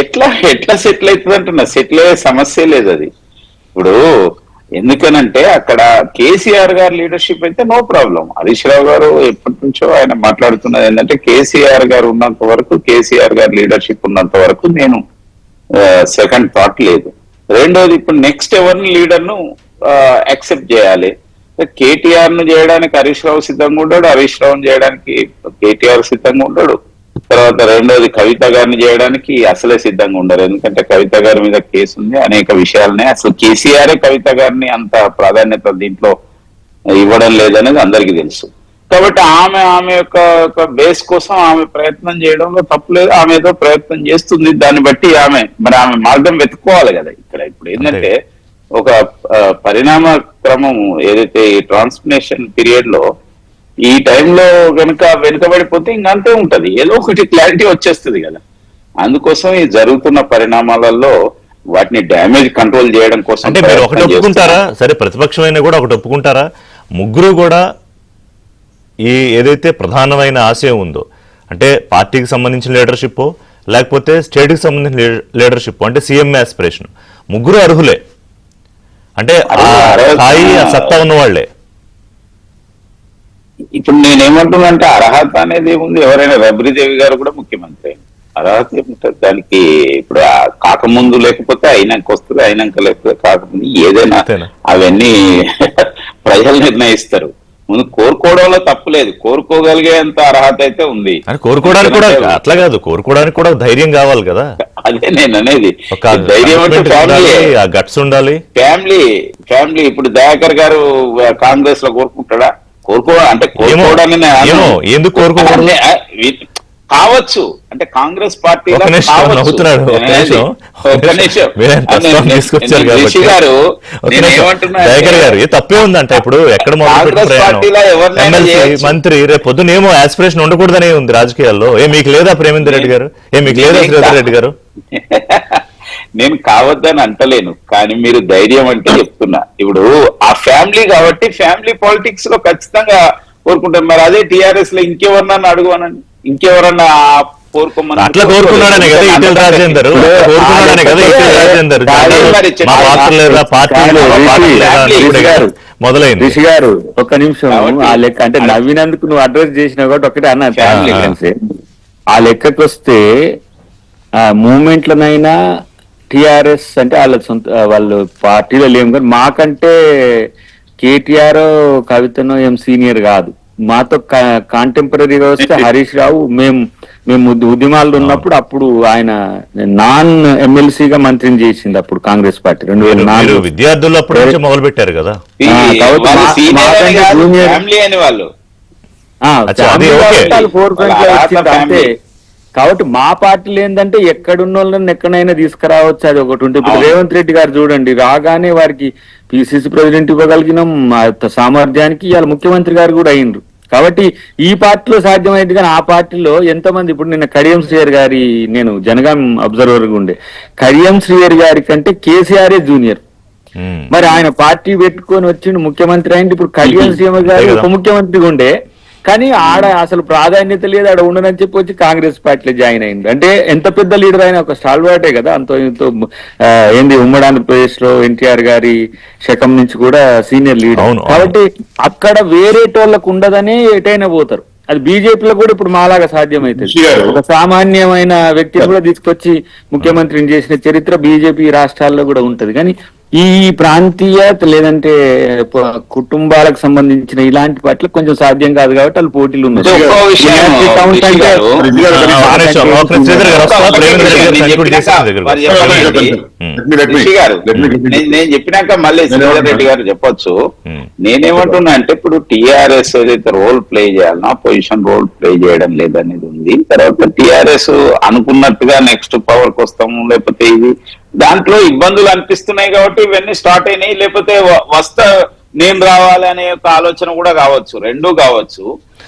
ఎట్లా సెటిల్ అవుతుంది అంటున్నా, సెటిల్ అయ్యే సమస్య లేదు అది. ఇప్పుడు ఎందుకనంటే అక్కడ కేసీఆర్ గారు లీడర్షిప్ అయితే నో ప్రాబ్లం. హరీష్ రావు గారు ఎప్పటి నుంచో ఆయన మాట్లాడుతున్నది ఏంటంటే కేసీఆర్ గారు ఉన్నంత వరకు, కేసీఆర్ గారు లీడర్షిప్ ఉన్నంత వరకు నేను సెకండ్ థాట్ లేదు. రెండోది, ఇప్పుడు నెక్స్ట్ ఎవరిని లీడర్ ను యాక్సెప్ట్ చేయాలి. కేటీఆర్ ను చేయడానికి హరీష్ రావు సిద్ధంగా ఉంటాడు, హరీష్ రావును చేయడానికి కేటీఆర్ సిద్ధంగా ఉంటాడు. తర్వాత రెండోది, కవిత గారిని చేయడానికి అసలే సిద్ధంగా ఉండరు. ఎందుకంటే కవిత గారి మీద కేసు ఉంది, అనేక విషయాలనే. అసలు కేసీఆర్ కవిత గారిని అంత ప్రాధాన్యత దీంట్లో ఇవ్వడం లేదనేది అందరికీ తెలుసు. కాబట్టి ఆమె యొక్క బేస్ కోసం ఆమె ప్రయత్నం చేయడంలో తప్పులేదు. ఆమె ఏదో ప్రయత్నం చేస్తుంది, దాన్ని బట్టి ఆమె మార్గం వెతుక్కోవాలి కదా. ఇప్పుడు ఏంటంటే ఒక పరిణామ క్రమం ఏదైతే ఈ ట్రాన్స్ఫర్మేషన్ పీరియడ్ లో ఈ టైంలో వెనుకబడిపోతే ఇంకంతే ఉంటది, ఏదో ఒకటి క్లారిటీ వచ్చేస్తుంది కదా. అందుకోసం ఈ జరుగుతున్న పరిణామాలలో వాటిని డ్యామేజ్ కంట్రోల్ చేయడం కోసం అంటే మీరు ఒకటి ప్రయత్నం ఒప్పుకుంటారా, చేస్తున్నారు. సరే ప్రతిపక్షమైనా కూడా ఒకటి ఒప్పుకుంటారా, ముగ్గురు కూడా ఈ ఏదైతే ప్రధానమైన ఆశయం ఉందో అంటే పార్టీకి సంబంధించిన లీడర్షిప్ లేకపోతే స్టేట్కి సంబంధించిన లీడర్షిప్ అంటే సీఎం ఆస్పిరేషన్, ముగ్గురు అర్హులే, అంటే ఆ స్థాయి ఆ సత్తా ఉన్న వాళ్ళే. ఇప్పుడు నేనేమంటున్నా అంటే అర్హత అనేది ఏముంది, ఎవరైనా రబ్రీదేవి గారు కూడా ముఖ్యమంత్రి, అర్హత ఏముంటుంది దానికి. ఇప్పుడు కాకముందు లేకపోతే అయినాక వస్తుంది, అయినాక లేకపోతే కాకముందు, ఏదైనా అంతేనా? అవన్నీ ప్రజలు నిర్ణయిస్తారు. ముందు కోరుకోవడంలో తప్పు లేదు, కోరుకోగలిగేంత అర్హత అయితే ఉంది. అని కోరుకోవడానికి కూడా అట్లా కాదు, కోరుకోవడానికి కూడా ధైర్యం కావాలి కదా, అదే నేను అనేది. ఒక ధైర్యం అంటే ఉండాలి, ఆ గట్స్ ఉండాలి. ఫ్యామిలీ ఇప్పుడు దయాకర్ గారు కాంగ్రెస్ లో కోరుకుంటాడా? అంటే కోరుకోవడానికి ఏమో ఎందుకు కోరుకోకూడదు కావచ్చు, అంటే కాంగ్రెస్ పార్టీలో ఒక నిమిషం కావచ్చు. నవ్వుతున్నాడు, ఒక నిమిషం, ఒక్క నిమిషం. మీరేం ప్రస్తావన తీసుకొచ్చారు కాబట్టి. రిషి గారు, ఒక నేను నిమిషం. ఏమంటున్నా దయాకర్ గారు ఏ తప్పే ఉందంట, ఇప్పుడు ఎక్కడ కాంగ్రెస్ పార్టీలో ఎవరినైనా ఎమ్మెల్సీ చేయొచ్చు. మంత్రి రేపు పొద్దున ఏమో ఆస్పిరేషన్ ఉండకూడదనే ఉంది రాజకీయాల్లో. మీకు లేదా ప్రేమేందర్ రెడ్డి గారు, మీకు లేదా శ్రీధర్ రెడ్డి గారు? నేను కావద్దని అంటలేను, కానీ మీరు ధైర్యం అంటే చెప్తున్నా. ఇప్పుడు ఆ ఫ్యామిలీ కాబట్టి ఫ్యామిలీ పాలిటిక్స్ లో ఖచ్చితంగా కోరుకుంటారు. మరి అదే టీఆర్ఎస్ లో ఇంకెవరన్నా అడుగువనండి, ఇంకెవరన్నా కోరుకోమని అట్లా కోరుకున్నాడనే కదా ఈటెల రాజేందర్, కోరుకున్నాడనే కదా ఈటెల రాజేందర్. మా పాత్ర లేదా, పార్టీ మొదలైంది. రిషి గారు ఒక్క నిమిషం, ఆ లెక్క అంటే నవ్వినందుకు నువ్వు అడ్రస్ చేసినావు కాబట్టి ఒకటే అన్న ఫ్యామిలీ ఆ లెక్కకు వస్తే మూమెంట్ లోనైనా టిఆర్ఎస్ అంటే వాళ్ళ సొంత వాళ్ళు పార్టీలో లేము, కానీ మాకంటే కేటీఆర్ కవితను ఏం సీనియర్ కాదు, మాతో కాంటెంపరీగా వస్తే హరీష్ రావు. మేము ఉద్యమాల్లో ఉన్నప్పుడు అప్పుడు ఆయన నాన్ ఎమ్మెల్సీగా మంత్రిని చేసింది అప్పుడు కాంగ్రెస్ పార్టీ 2004. విద్యార్థులు అప్పటి నుంచి మొదలు పెట్టారు కదా. ఫ్యామిలీ అని వాళ్ళు అంతే. కాబట్టి మా పార్టీలు ఏంటంటే ఎక్కడున్న వాళ్ళని ఎక్కడైనా తీసుకురావచ్చు, అది ఒకటి ఉంటుంది. ఇప్పుడు రేవంత్ రెడ్డి గారు చూడండి, రాగానే వారికి పిసిసి ప్రెసిడెంట్ ఇవ్వగలిగినాం, సామర్థ్యానికి ఇవాళ ముఖ్యమంత్రి గారు కూడా అయిండ్రు. కాబట్టి ఈ పార్టీలో సాధ్యమైంది, కానీ ఆ పార్టీలో ఎంతమంది, ఇప్పుడు నిన్న కడియం శ్రీయర్ గారి, నేను జనగాం అబ్జర్వర్ గా ఉండే, కడియం శ్రీయర్ గారి కంటే కేసీఆర్ జూనియర్. మరి ఆయన పార్టీ పెట్టుకొని వచ్చిండు, ముఖ్యమంత్రి అయింది. ఇప్పుడు కడియం శ్రీయర్ గారు ఉప ముఖ్యమంత్రిగా ఉండే, కానీ ఆడ అసలు ప్రాధాన్యత లేదు, ఆడ ఉండనని చెప్పి వచ్చి కాంగ్రెస్ పార్టీలో జాయిన్ అయింది. అంటే ఎంత పెద్ద లీడర్ అయినా ఒక స్టాల్వాటే కదా, అంతో ఇంతో ఏంది ఉమ్మడి ఆంధ్రప్రదేశ్ లో ఎన్టీఆర్ గారి శకం నుంచి కూడా సీనియర్ లీడర్. కాబట్టి అక్కడ వేరేటోళ్ళకు ఉండదనే ఎటైనా పోతారు. అది బీజేపీలో కూడా ఇప్పుడు మాలాగా సాధ్యమైతుంది. ఒక సామాన్యమైన వ్యక్తిని కూడా తీసుకొచ్చి ముఖ్యమంత్రిని చేసిన చరిత్ర బీజేపీ రాష్ట్రాల్లో కూడా ఉంటది. కానీ ఈ ప్రాంతీయ లేదంటే కుటుంబాలకు సంబంధించిన ఇలాంటి పట్ల కొంచెం సాధ్యం కాదు కాబట్టి వాళ్ళు పోటీలు ఉన్నాయి. నేను చెప్పినాక మళ్ళీ శ్రీధర్ రెడ్డి గారు చెప్పొచ్చు. నేనేమంటున్నా అంటే ఇప్పుడు టిఆర్ఎస్ ఏదైతే రోల్ ప్లే చేయాలనో పొజిషన్ రోల్ ప్లే చేయడం లేదనేది ఉంది. తర్వాత టిఆర్ఎస్ అనుకున్నట్టుగా నెక్స్ట్ పవర్కి వస్తాము, లేకపోతే ఇది దాంట్లో ఇబ్బందులు అనిపిస్తున్నాయి కాబట్టి ఇవన్నీ స్టార్ట్ అయినాయి. లేకపోతే వస్తా నేను రావాలి అనే ఒక ఆలోచన కూడా కావచ్చు, రెండూ కావచ్చు.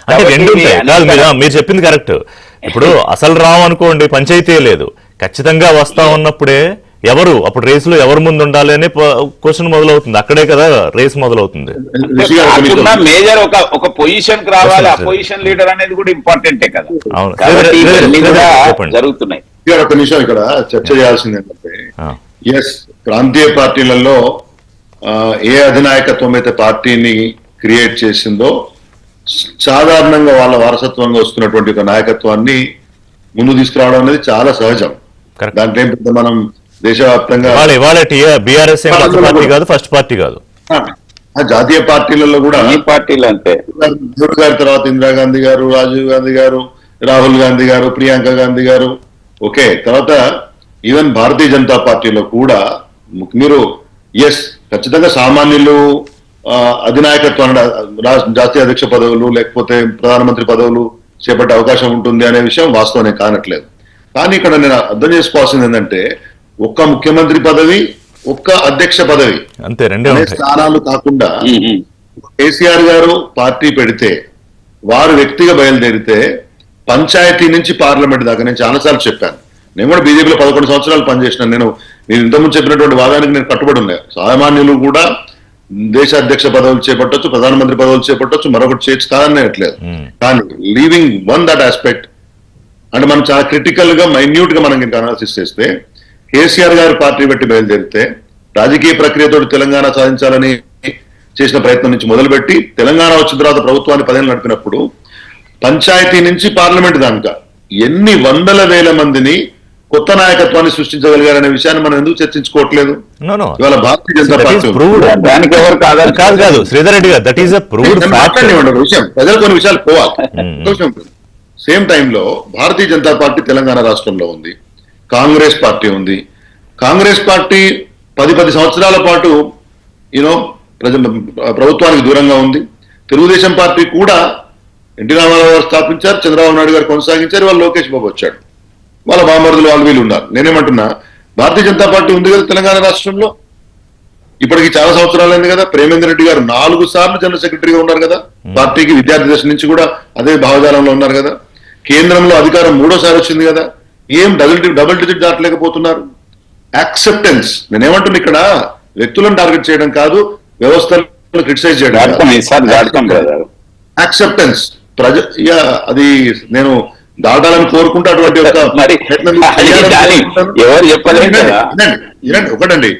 అంటే రెండు మీరు చెప్పింది కరెక్ట్. ఇప్పుడు అసలు రావు అనుకోండి, పంచాయతీ లేదు, ఖచ్చితంగా వస్తా ఉన్నప్పుడే ఎవరు అప్పుడు రేసులో ఎవరు ముందు ఉండాలి అనే క్వశ్చన్ మొదలవుతుంది. అక్కడే కదా రేస్ మొదలవుతుంది. మేజర్ ఒక పొజిషన్ కి రావాలి, ఆ పొజిషన్ లీడర్ అనేది కూడా ఇంపార్టెంటే కదా. జరుగుతున్నాయి. ఒక నిమిషం ఇక్కడ చర్చ చేయాల్సింది ఏంటంటే, ఎస్ ప్రాంతీయ పార్టీలలో ఏ అధినాయకత్వం అయితే పార్టీని క్రియేట్ చేసిందో సాధారణంగా వాళ్ళ వారసత్వంగా వస్తున్నటువంటి ఒక నాయకత్వాన్ని ముందు తీసుకురావడం అనేది చాలా సహజం. దాంట్లో ఏం పెద్ద మనం దేశవ్యాప్తంగా బీఆర్ఎస్ పార్టీ కాదు, ఫస్ట్ పార్టీ కాదు, జాతీయ పార్టీలలో కూడా పార్టీలు అంతే. నెహ్రూ గారి తర్వాత ఇందిరాగాంధీ గారు, రాజీవ్ గాంధీ గారు, రాహుల్ గాంధీ గారు, ప్రియాంక గాంధీ గారు, ఓకే, తర్వాత ఈవెన్ భారతీయ జనతా పార్టీలో కూడా మీరు ఎస్ ఖచ్చితంగా సామాన్యులు అధినాయకత్వాన్ని జాతీయ అధ్యక్ష పదవులు లేకపోతే ప్రధానమంత్రి పదవులు చేపట్టే అవకాశం ఉంటుంది అనే విషయం వాస్తవమే కానట్లేదు. కానీ ఇక్కడ నేను అర్థం చేసుకోవాల్సింది ఏంటంటే, ఒక్క ముఖ్యమంత్రి పదవి, ఒక్క అధ్యక్ష పదవి అంతే, రెండే స్థానాలు కాకుండా కేసీఆర్ గారు పార్టీ పెడితే, వారు వ్యక్తిగా బయలుదేరితే పంచాయతీ నుంచి పార్లమెంట్ దాకా, నేను చాలాసార్లు చెప్పాను, నేను కూడా బీజేపీలో 11 సంవత్సరాలు పనిచేసినాను. నేను నేను ఇంతకుముందు చెప్పినటువంటి వాదానికి నేను కట్టుబడి ఉన్నా. సామాన్యులు కూడా దేశ అధ్యక్ష పదవులు చేపట్టొచ్చు, ప్రధానమంత్రి పదవులు చేపట్టొచ్చు, మరొకటి చేయొచ్చు కాదనేట్లేదు. కానీ లీవింగ్ వన్ దట్ ఆస్పెక్ట్ అంటే మనం చాలా క్రిటికల్ గా మైన్యూట్ గా మనం ఇంకా అనాలిసిస్ చేస్తే, కేసీఆర్ గారు పార్టీ పెట్టి బయలుదేరితే రాజకీయ ప్రక్రియతో తెలంగాణ సాధించాలని చేసిన ప్రయత్నం నుంచి మొదలుపెట్టి తెలంగాణ వచ్చిన తర్వాత ప్రభుత్వాన్ని 10 ఏళ్ళు నడిపినప్పుడు పంచాయతీ నుంచి పార్లమెంట్ దాకా ఎన్ని వందల వేల మందిని కొత్త నాయకత్వాన్ని సృష్టించగలిగారనే విషయాన్ని మనం ఎందుకు చర్చించుకోవట్లేదు? ఇవాళ భారతీయ జనతా పార్టీ దానికి ఎవరు కాదు శ్రీధర్ రెడ్డి గారు, దట్ ఈస్ విషయం. ప్రజలు కొన్ని విషయాలు పోవాలి. సేమ్ టైంలో భారతీయ జనతా పార్టీ తెలంగాణ రాష్ట్రంలో ఉంది, కాంగ్రెస్ పార్టీ ఉంది. కాంగ్రెస్ పార్టీ 10 సంవత్సరాల పాటు ప్రభుత్వానికి దూరంగా ఉంది. తెలుగుదేశం పార్టీ కూడా ఎన్టీ రామారావు గారు స్థాపించారు, చంద్రబాబు నాయుడు గారు కొనసాగించారు, వాళ్ళు లోకేష్ బాబు వచ్చాడు, వాళ్ళ బామరుదులు వాళ్ళు వీళ్ళు ఉన్నారు. నేనేమంటున్నా, భారతీయ జనతా పార్టీ ఉంది కదా తెలంగాణ రాష్ట్రంలో, ఇప్పటికి చాలా సంవత్సరాలైంది కదా. ప్రేమేందర్ రెడ్డి గారు 4 సార్లు జనరల్ సెక్రటరీగా ఉన్నారు కదా పార్టీకి, విద్యార్థి దశ నుంచి కూడా అదే భావజాలంలో ఉన్నారు కదా. కేంద్రంలో అధికారం 3వ సారి వచ్చింది కదా. ఏం డబుల్ డిజిట్ దాటలేకపోతున్నారు? యాక్సెప్టెన్స్. నేనేమంటున్నా, ఇక్కడ వ్యక్తులను టార్గెట్ చేయడం కాదు, వ్యవస్థలను క్రిటిసైజ్ చేయడం. యాక్సెప్టెన్స్ అది నేను దాటాలని కోరుకుంటే అటువంటి ఒకటండి,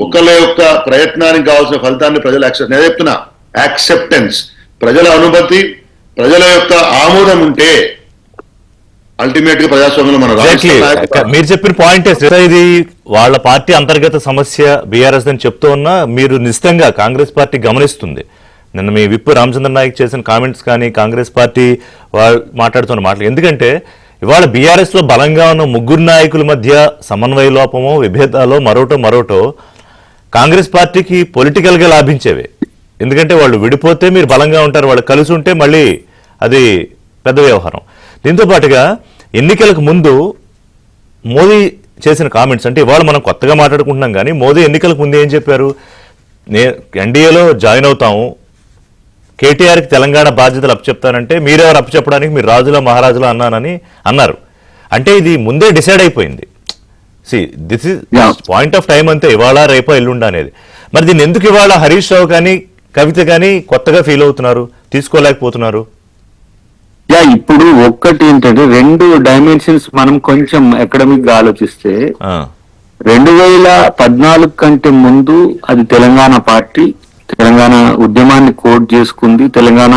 ఒకళ్ళ యొక్క ప్రయత్నానికి కావాల్సిన ఫలితాన్ని ప్రజలు నేను చెప్తున్నా, యాక్సెప్టెన్స్, ప్రజల అనుమతి, ప్రజల యొక్క ఆమోదం ఉంటే అల్టిమేట్ గా ప్రజాస్వామ్యంలో మనం. మీరు చెప్పిన పాయింట్ ఇది వాళ్ళ పార్టీ అంతర్గత సమస్య బీఆర్ఎస్ అని చెప్తూ ఉన్నా మీరు నిశ్చితంగా కాంగ్రెస్ పార్టీ గమనిస్తుంది. నిన్న మీ విప్ రామచంద్ర నాయక్ చేసిన కామెంట్స్ కానీ కాంగ్రెస్ పార్టీ వాళ్ళు మాట్లాడుతున్న మాటలు, ఎందుకంటే ఇవాళ బీఆర్ఎస్ లో బలంగా ఉన్న 3 నాయకుల మధ్య సమన్వయ లోపమో విభేదాలో మరోటో కాంగ్రెస్ పార్టీకి పొలిటికల్ గా లాభించేవి. ఎందుకంటే వాళ్ళు విడిపోతే మీరు బలంగా ఉంటారు, వాళ్ళు కలిసి ఉంటే మళ్ళీ అది పెద్ద వ్యవహారం. దీంతో పాటుగా ఎన్నికలకు ముందు మోదీ చేసిన కామెంట్స్, అంటే ఇవాళ మనం కొత్తగా మాట్లాడుకుంటున్నాం కానీ మోదీ ఎన్నికలకు ముందు ఏం చెప్పారు, ఎన్డీఏలో జాయిన్ అవుతాము, కేటీఆర్కి తెలంగాణ బాధ్యతలు అప్పచెప్తానంటే మీరెవరు అప్పచెప్పడానికి, మీరు రాజులా మహారాజులా అన్నానని అన్నారు. అంటే ఇది ముందే డిసైడ్ అయిపోయింది. This is point of time అంతే, ఇవాళ రేపో ఎల్లుండ అనేది. మరి దీన్ని ఎందుకు ఇవాళ హరీష్ రావు కానీ కవిత కానీ కొత్తగా ఫీల్ అవుతున్నారు, తీసుకోలేకపోతున్నారు? ఇప్పుడు ఒక్కటి ఏంటంటే 2 డైమెన్షన్స్ మనం కొంచెం అకాడమిక్ గా ఆలోచిస్తే 2014 కంటే ముందు అది తెలంగాణ పార్టీ తెలంగాణ ఉద్యమాన్ని కోట్ చేసుకుంది. తెలంగాణ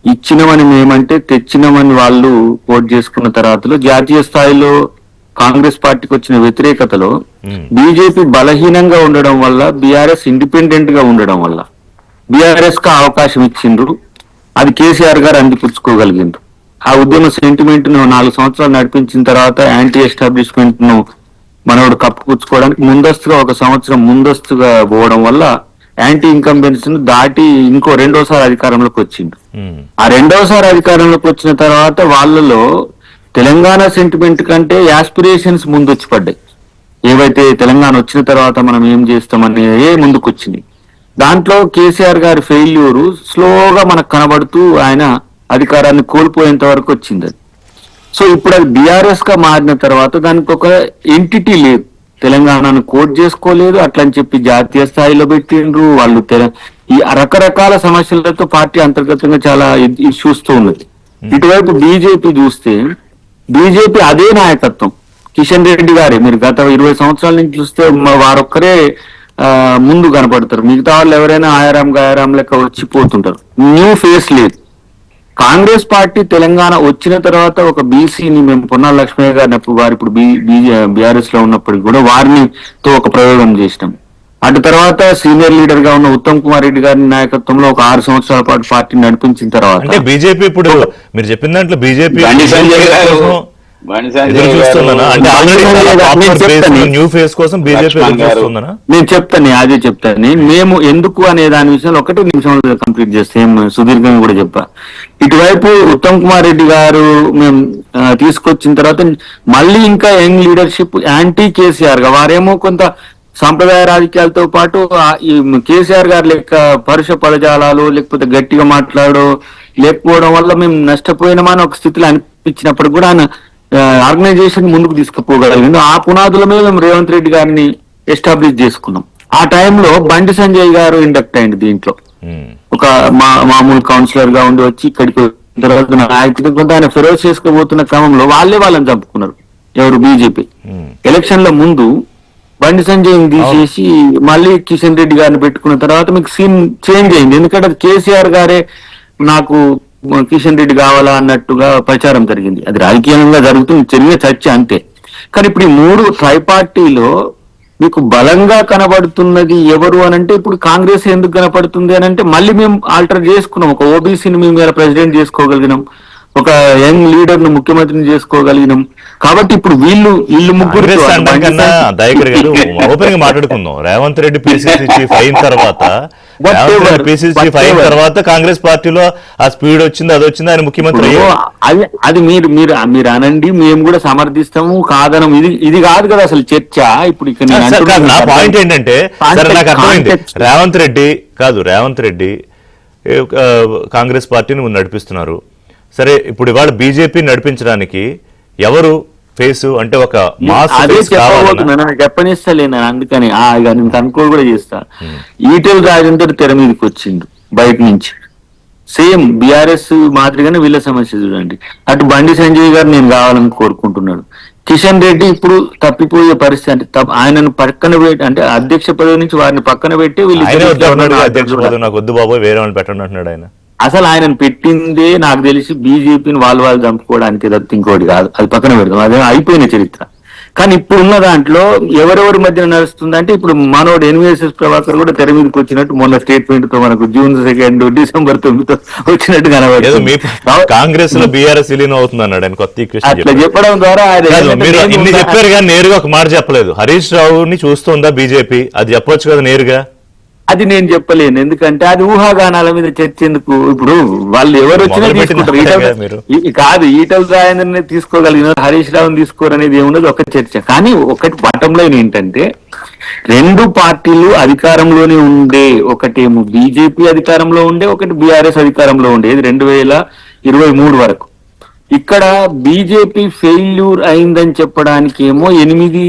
ఇచ్చినమని మేమంటే తెచ్చినమని వాళ్ళు కోట్ చేసుకున్న తర్వాతలో జాతీయ స్థాయిలో కాంగ్రెస్ పార్టీకి వచ్చిన వ్యతిరేకతలో బీజేపీ బలహీనంగా ఉండడం వల్ల, బీఆర్ఎస్ ఇండిపెండెంట్ గా ఉండడం వల్ల బీఆర్ఎస్ కు అవకాశం ఇచ్చిండ్రు. అది కేసీఆర్ గారు అందిపుచ్చుకోగలిగిండ్రు. ఆ ఉద్యమ సెంటిమెంట్ ను 4 సంవత్సరాలు నడిపించిన తర్వాత యాంటీ ఎస్టాబ్లిష్మెంట్ ను మనోడు కప్పుపుచ్చుకోవడానికి ముందస్తుగా 1 సంవత్సరం ముందస్తుగా పోవడం వల్ల యాంటీ ఇన్కంబెన్స్ ను దాటి ఇంకో 2వ సారి అధికారంలోకి వచ్చింది. ఆ 2వ సారి అధికారంలోకి వచ్చిన తర్వాత వాళ్ళలో తెలంగాణ సెంటిమెంట్ కంటే యాస్పిరేషన్స్ ముందొచ్చి పడ్డాయి. ఏవైతే తెలంగాణ వచ్చిన తర్వాత మనం ఏం చేస్తామని ముందుకు వచ్చింది. దాంట్లో కేసీఆర్ గారి ఫెయిల్యూరు స్లోగా మనకు కనబడుతూ ఆయన అధికారాన్ని కోల్పోయేంత వరకు వచ్చింది. సో ఇప్పుడు అది బీఆర్ఎస్ గా మారిన తర్వాత దానికి ఒక ఎంటిటీ లేదు, తెలంగాణను కోట్ చేసుకోలేదు, అట్లని చెప్పి జాతీయ స్థాయిలో పెట్టిండ్రు వాళ్ళు. ఈ రకరకాల సమస్యలతో పార్టీ అంతర్గతంగా చాలా ఇష్యూస్ తో ఉన్నది. ఇటువైపు బీజేపీ చూస్తే బీజేపీ అదే నాయకత్వం, కిషన్ రెడ్డి గారే. మీరు గత 20 సంవత్సరాల నుంచి చూస్తే వారొక్కరే ముందు కనపడతారు, మిగతా వాళ్ళు ఎవరైనా ఆయారాం లెక్క వచ్చిపోతుంటారు. న్యూ ఫేస్ లేదు. కాంగ్రెస్ పార్టీ తెలంగాణ వచ్చిన తర్వాత ఒక బీసీని మేము పొన్నాల లక్ష్మయ్య గారిని వారు ఇప్పుడు బీఆర్ఎస్ లో ఉన్నప్పటికీ కూడా వారినితో ఒక ప్రయోగం చేసినాం. అటు తర్వాత సీనియర్ లీడర్ గా ఉన్న ఉత్తమ్ కుమార్ రెడ్డి గారి నాయకత్వంలో ఒక 6 సంవత్సరాల పాటు పార్టీని నడిపించిన తర్వాత బీజేపీ ఇప్పుడు మీరు చెప్పిన దాంట్లో బీజేపీ నేను చెప్తాను, అదే చెప్తాను. మేము ఎందుకు అనే దాని విషయంలో 1 నిమిషంలో కంప్లీట్ చేస్తే సుదీర్ఘంగా కూడా చెప్పా. ఇటువైపు ఉత్తమ్ కుమార్ రెడ్డి గారు మేము తీసుకొచ్చిన తర్వాత మళ్ళీ ఇంకా యంగ్ లీడర్షిప్ యాంటీ కేసీఆర్ గా, వారేమో కొంత సాంప్రదాయ రాజకీయాలతో పాటు ఈ కేసీఆర్ గారు లెక్క పరుష పదజాలాలు లేకపోతే గట్టిగా మాట్లాడో లేకపోవడం వల్ల మేము నష్టపోయినామని ఒక స్థితిలో అనిపించినప్పుడు కూడా ఆయన ఆర్గనైజేషన్ ముందుకు తీసుకుపోగలిగింది. ఆ పునాదుల మీద మేము రేవంత్ రెడ్డి గారిని ఎస్టాబ్లిష్ చేసుకున్నాం. ఆ టైంలో బండి సంజయ్ గారు ఇండక్ట్ అయింది దీంట్లో, ఒక మామూలు కౌన్సిలర్ గా ఉండి వచ్చి ఇక్కడికి తర్వాత నాయకుడు కొంత ఆయన ఫెరోజ్ చేసుకోబోతున్న క్రమంలో వాళ్ళని చంపుకున్నారు. ఎవరు? బీజేపీ. ఎలక్షన్ల ముందు బండి సంజయ్ తీసేసి మళ్ళీ కిషన్ రెడ్డి గారిని పెట్టుకున్న తర్వాత మీకు సీన్ చేంజ్ అయింది. ఎందుకంటే అది కేసీఆర్ గారే నాకు కిషన్ రెడ్డి కావాలా అన్నట్టుగా ప్రచారం జరిగింది. అది రాజకీయంగా జరుగుతుంది, జరిగే చర్చ అంతే. కానీ ఇప్పుడు ఈ 3 ట్రైపార్టీలో మీకు బలంగా కనబడుతున్నది ఎవరు అని అంటే ఇప్పుడు కాంగ్రెస్ ఎందుకు కనపడుతుంది అని అంటే మళ్ళీ మేము ఆల్టర్ చేసుకున్నాం. ఒక ఓబీసీని మేము ఇలా ప్రెసిడెంట్ చేసుకోగలిగినాం, ఒక యంగ్ లీడర్ ను ముఖ్యమంత్రిని చేసుకోగలిగినాం. కాబట్టి ఇప్పుడు వీళ్ళు ముగ్గురు దయాకర్ గారు ఓపెన్ గా మాట్లాడుకుందాం. రేవంత్ రెడ్డి పిసిసి చీఫ్ అయిన తర్వాత కాంగ్రెస్ పార్టీలో ఆ స్పీడ్ వచ్చింది, అది వచ్చింది, ఆయన ముఖ్యమంత్రి అది మీరు అనండి, మేము కూడా సమర్థిస్తాము, కాదనం. ఇది కాదు కదా అసలు చర్చ. ఇప్పుడు ఇక్కడ నా పాయింట్ ఏంటంటే నాకు అర్థమైంది, రేవంత్ రెడ్డి కాంగ్రెస్ పార్టీని నడిపిస్తున్నారు. సరే, ఇప్పుడు ఇవాళ బీజేపీ నడిపించడానికి ఎవరు ఫేసు అంటే ఒక అదే చెప్పబోతున్నాను, చెప్పనిస్తలేను. అందుకని నేను కనుకోలు కూడా చేస్తా. ఈటెల రాజేందర్ తెర మీదకి వచ్చిండు బయట నుంచి, సేమ్ బీఆర్ఎస్ మాదిరిగానే వీళ్ళ సమస్య చూడండి. అటు బండి సంజయ్ గారు నేను కావాలని కోరుకుంటున్నాడు. కిషన్ రెడ్డి ఇప్పుడు తప్పిపోయే పరిస్థితి, అంటే ఆయనను పక్కన పెట్టి, అంటే అధ్యక్ష పదవి నుంచి వారిని పక్కన పెట్టి నాకు వద్దు బాబు వేరే వాళ్ళు పెట్టండి అంటున్నాడు ఆయన. అసలు ఆయనను పెట్టిందే నాకు తెలిసి బీజేపీని వాళ్ళు చంపుకోవడానికి తప్ప ఇంకోటి కాదు. అది పక్కన పెడతాం, అదే అయిపోయిన చరిత్ర. కానీ ఇప్పుడున్న దాంట్లో ఎవరెవరి మధ్యన నడుస్తుంది అంటే ఇప్పుడు మనోడు ఎన్వీఎస్ఎస్ ప్రభాకర్ కూడా తెర మీదకి వచ్చినట్టు మొన్న స్టేట్మెంట్ తో మనకు June 2 December 9 వచ్చినట్టు కనబడుతుంది. కాంగ్రెస్ లో బీఆర్ఎస్ విలీనం అవుతుంది అన్నాడు ఆయన కొత్త. అట్లా చెప్పడం ద్వారా ఇన్ని చెప్పారు కానీ నేరుగా ఒక మాట చెప్పలేదు. హరీష్ రావుని చూస్తుందా బీజేపీ, అది చెప్పొచ్చు కదా నేరుగా. అది నేను చెప్పలేను, ఎందుకంటే అది ఊహాగానాల మీద చర్చ ఎందుకు. ఇప్పుడు వాళ్ళు ఎవరు వచ్చినా తీసుకుంటారు. కాదు, ఈటల రాజేంద్రని తీసుకోగలిగిన హరీష్ రావుని తీసుకోరనేది ఏమున్నది ఒక చర్చ. కానీ ఒకటి బాటం లైన్ ఏంటంటే 2 పార్టీలు అధికారంలోనే ఉండే, ఒకటేమో బీజేపీ అధికారంలో ఉండే, ఒకటి బీఆర్ఎస్ అధికారంలో ఉండే. ఇది 2023 వరకు. ఇక్కడ బీజేపీ ఫెయిల్యూర్ అయిందని చెప్పడానికి ఏమో 8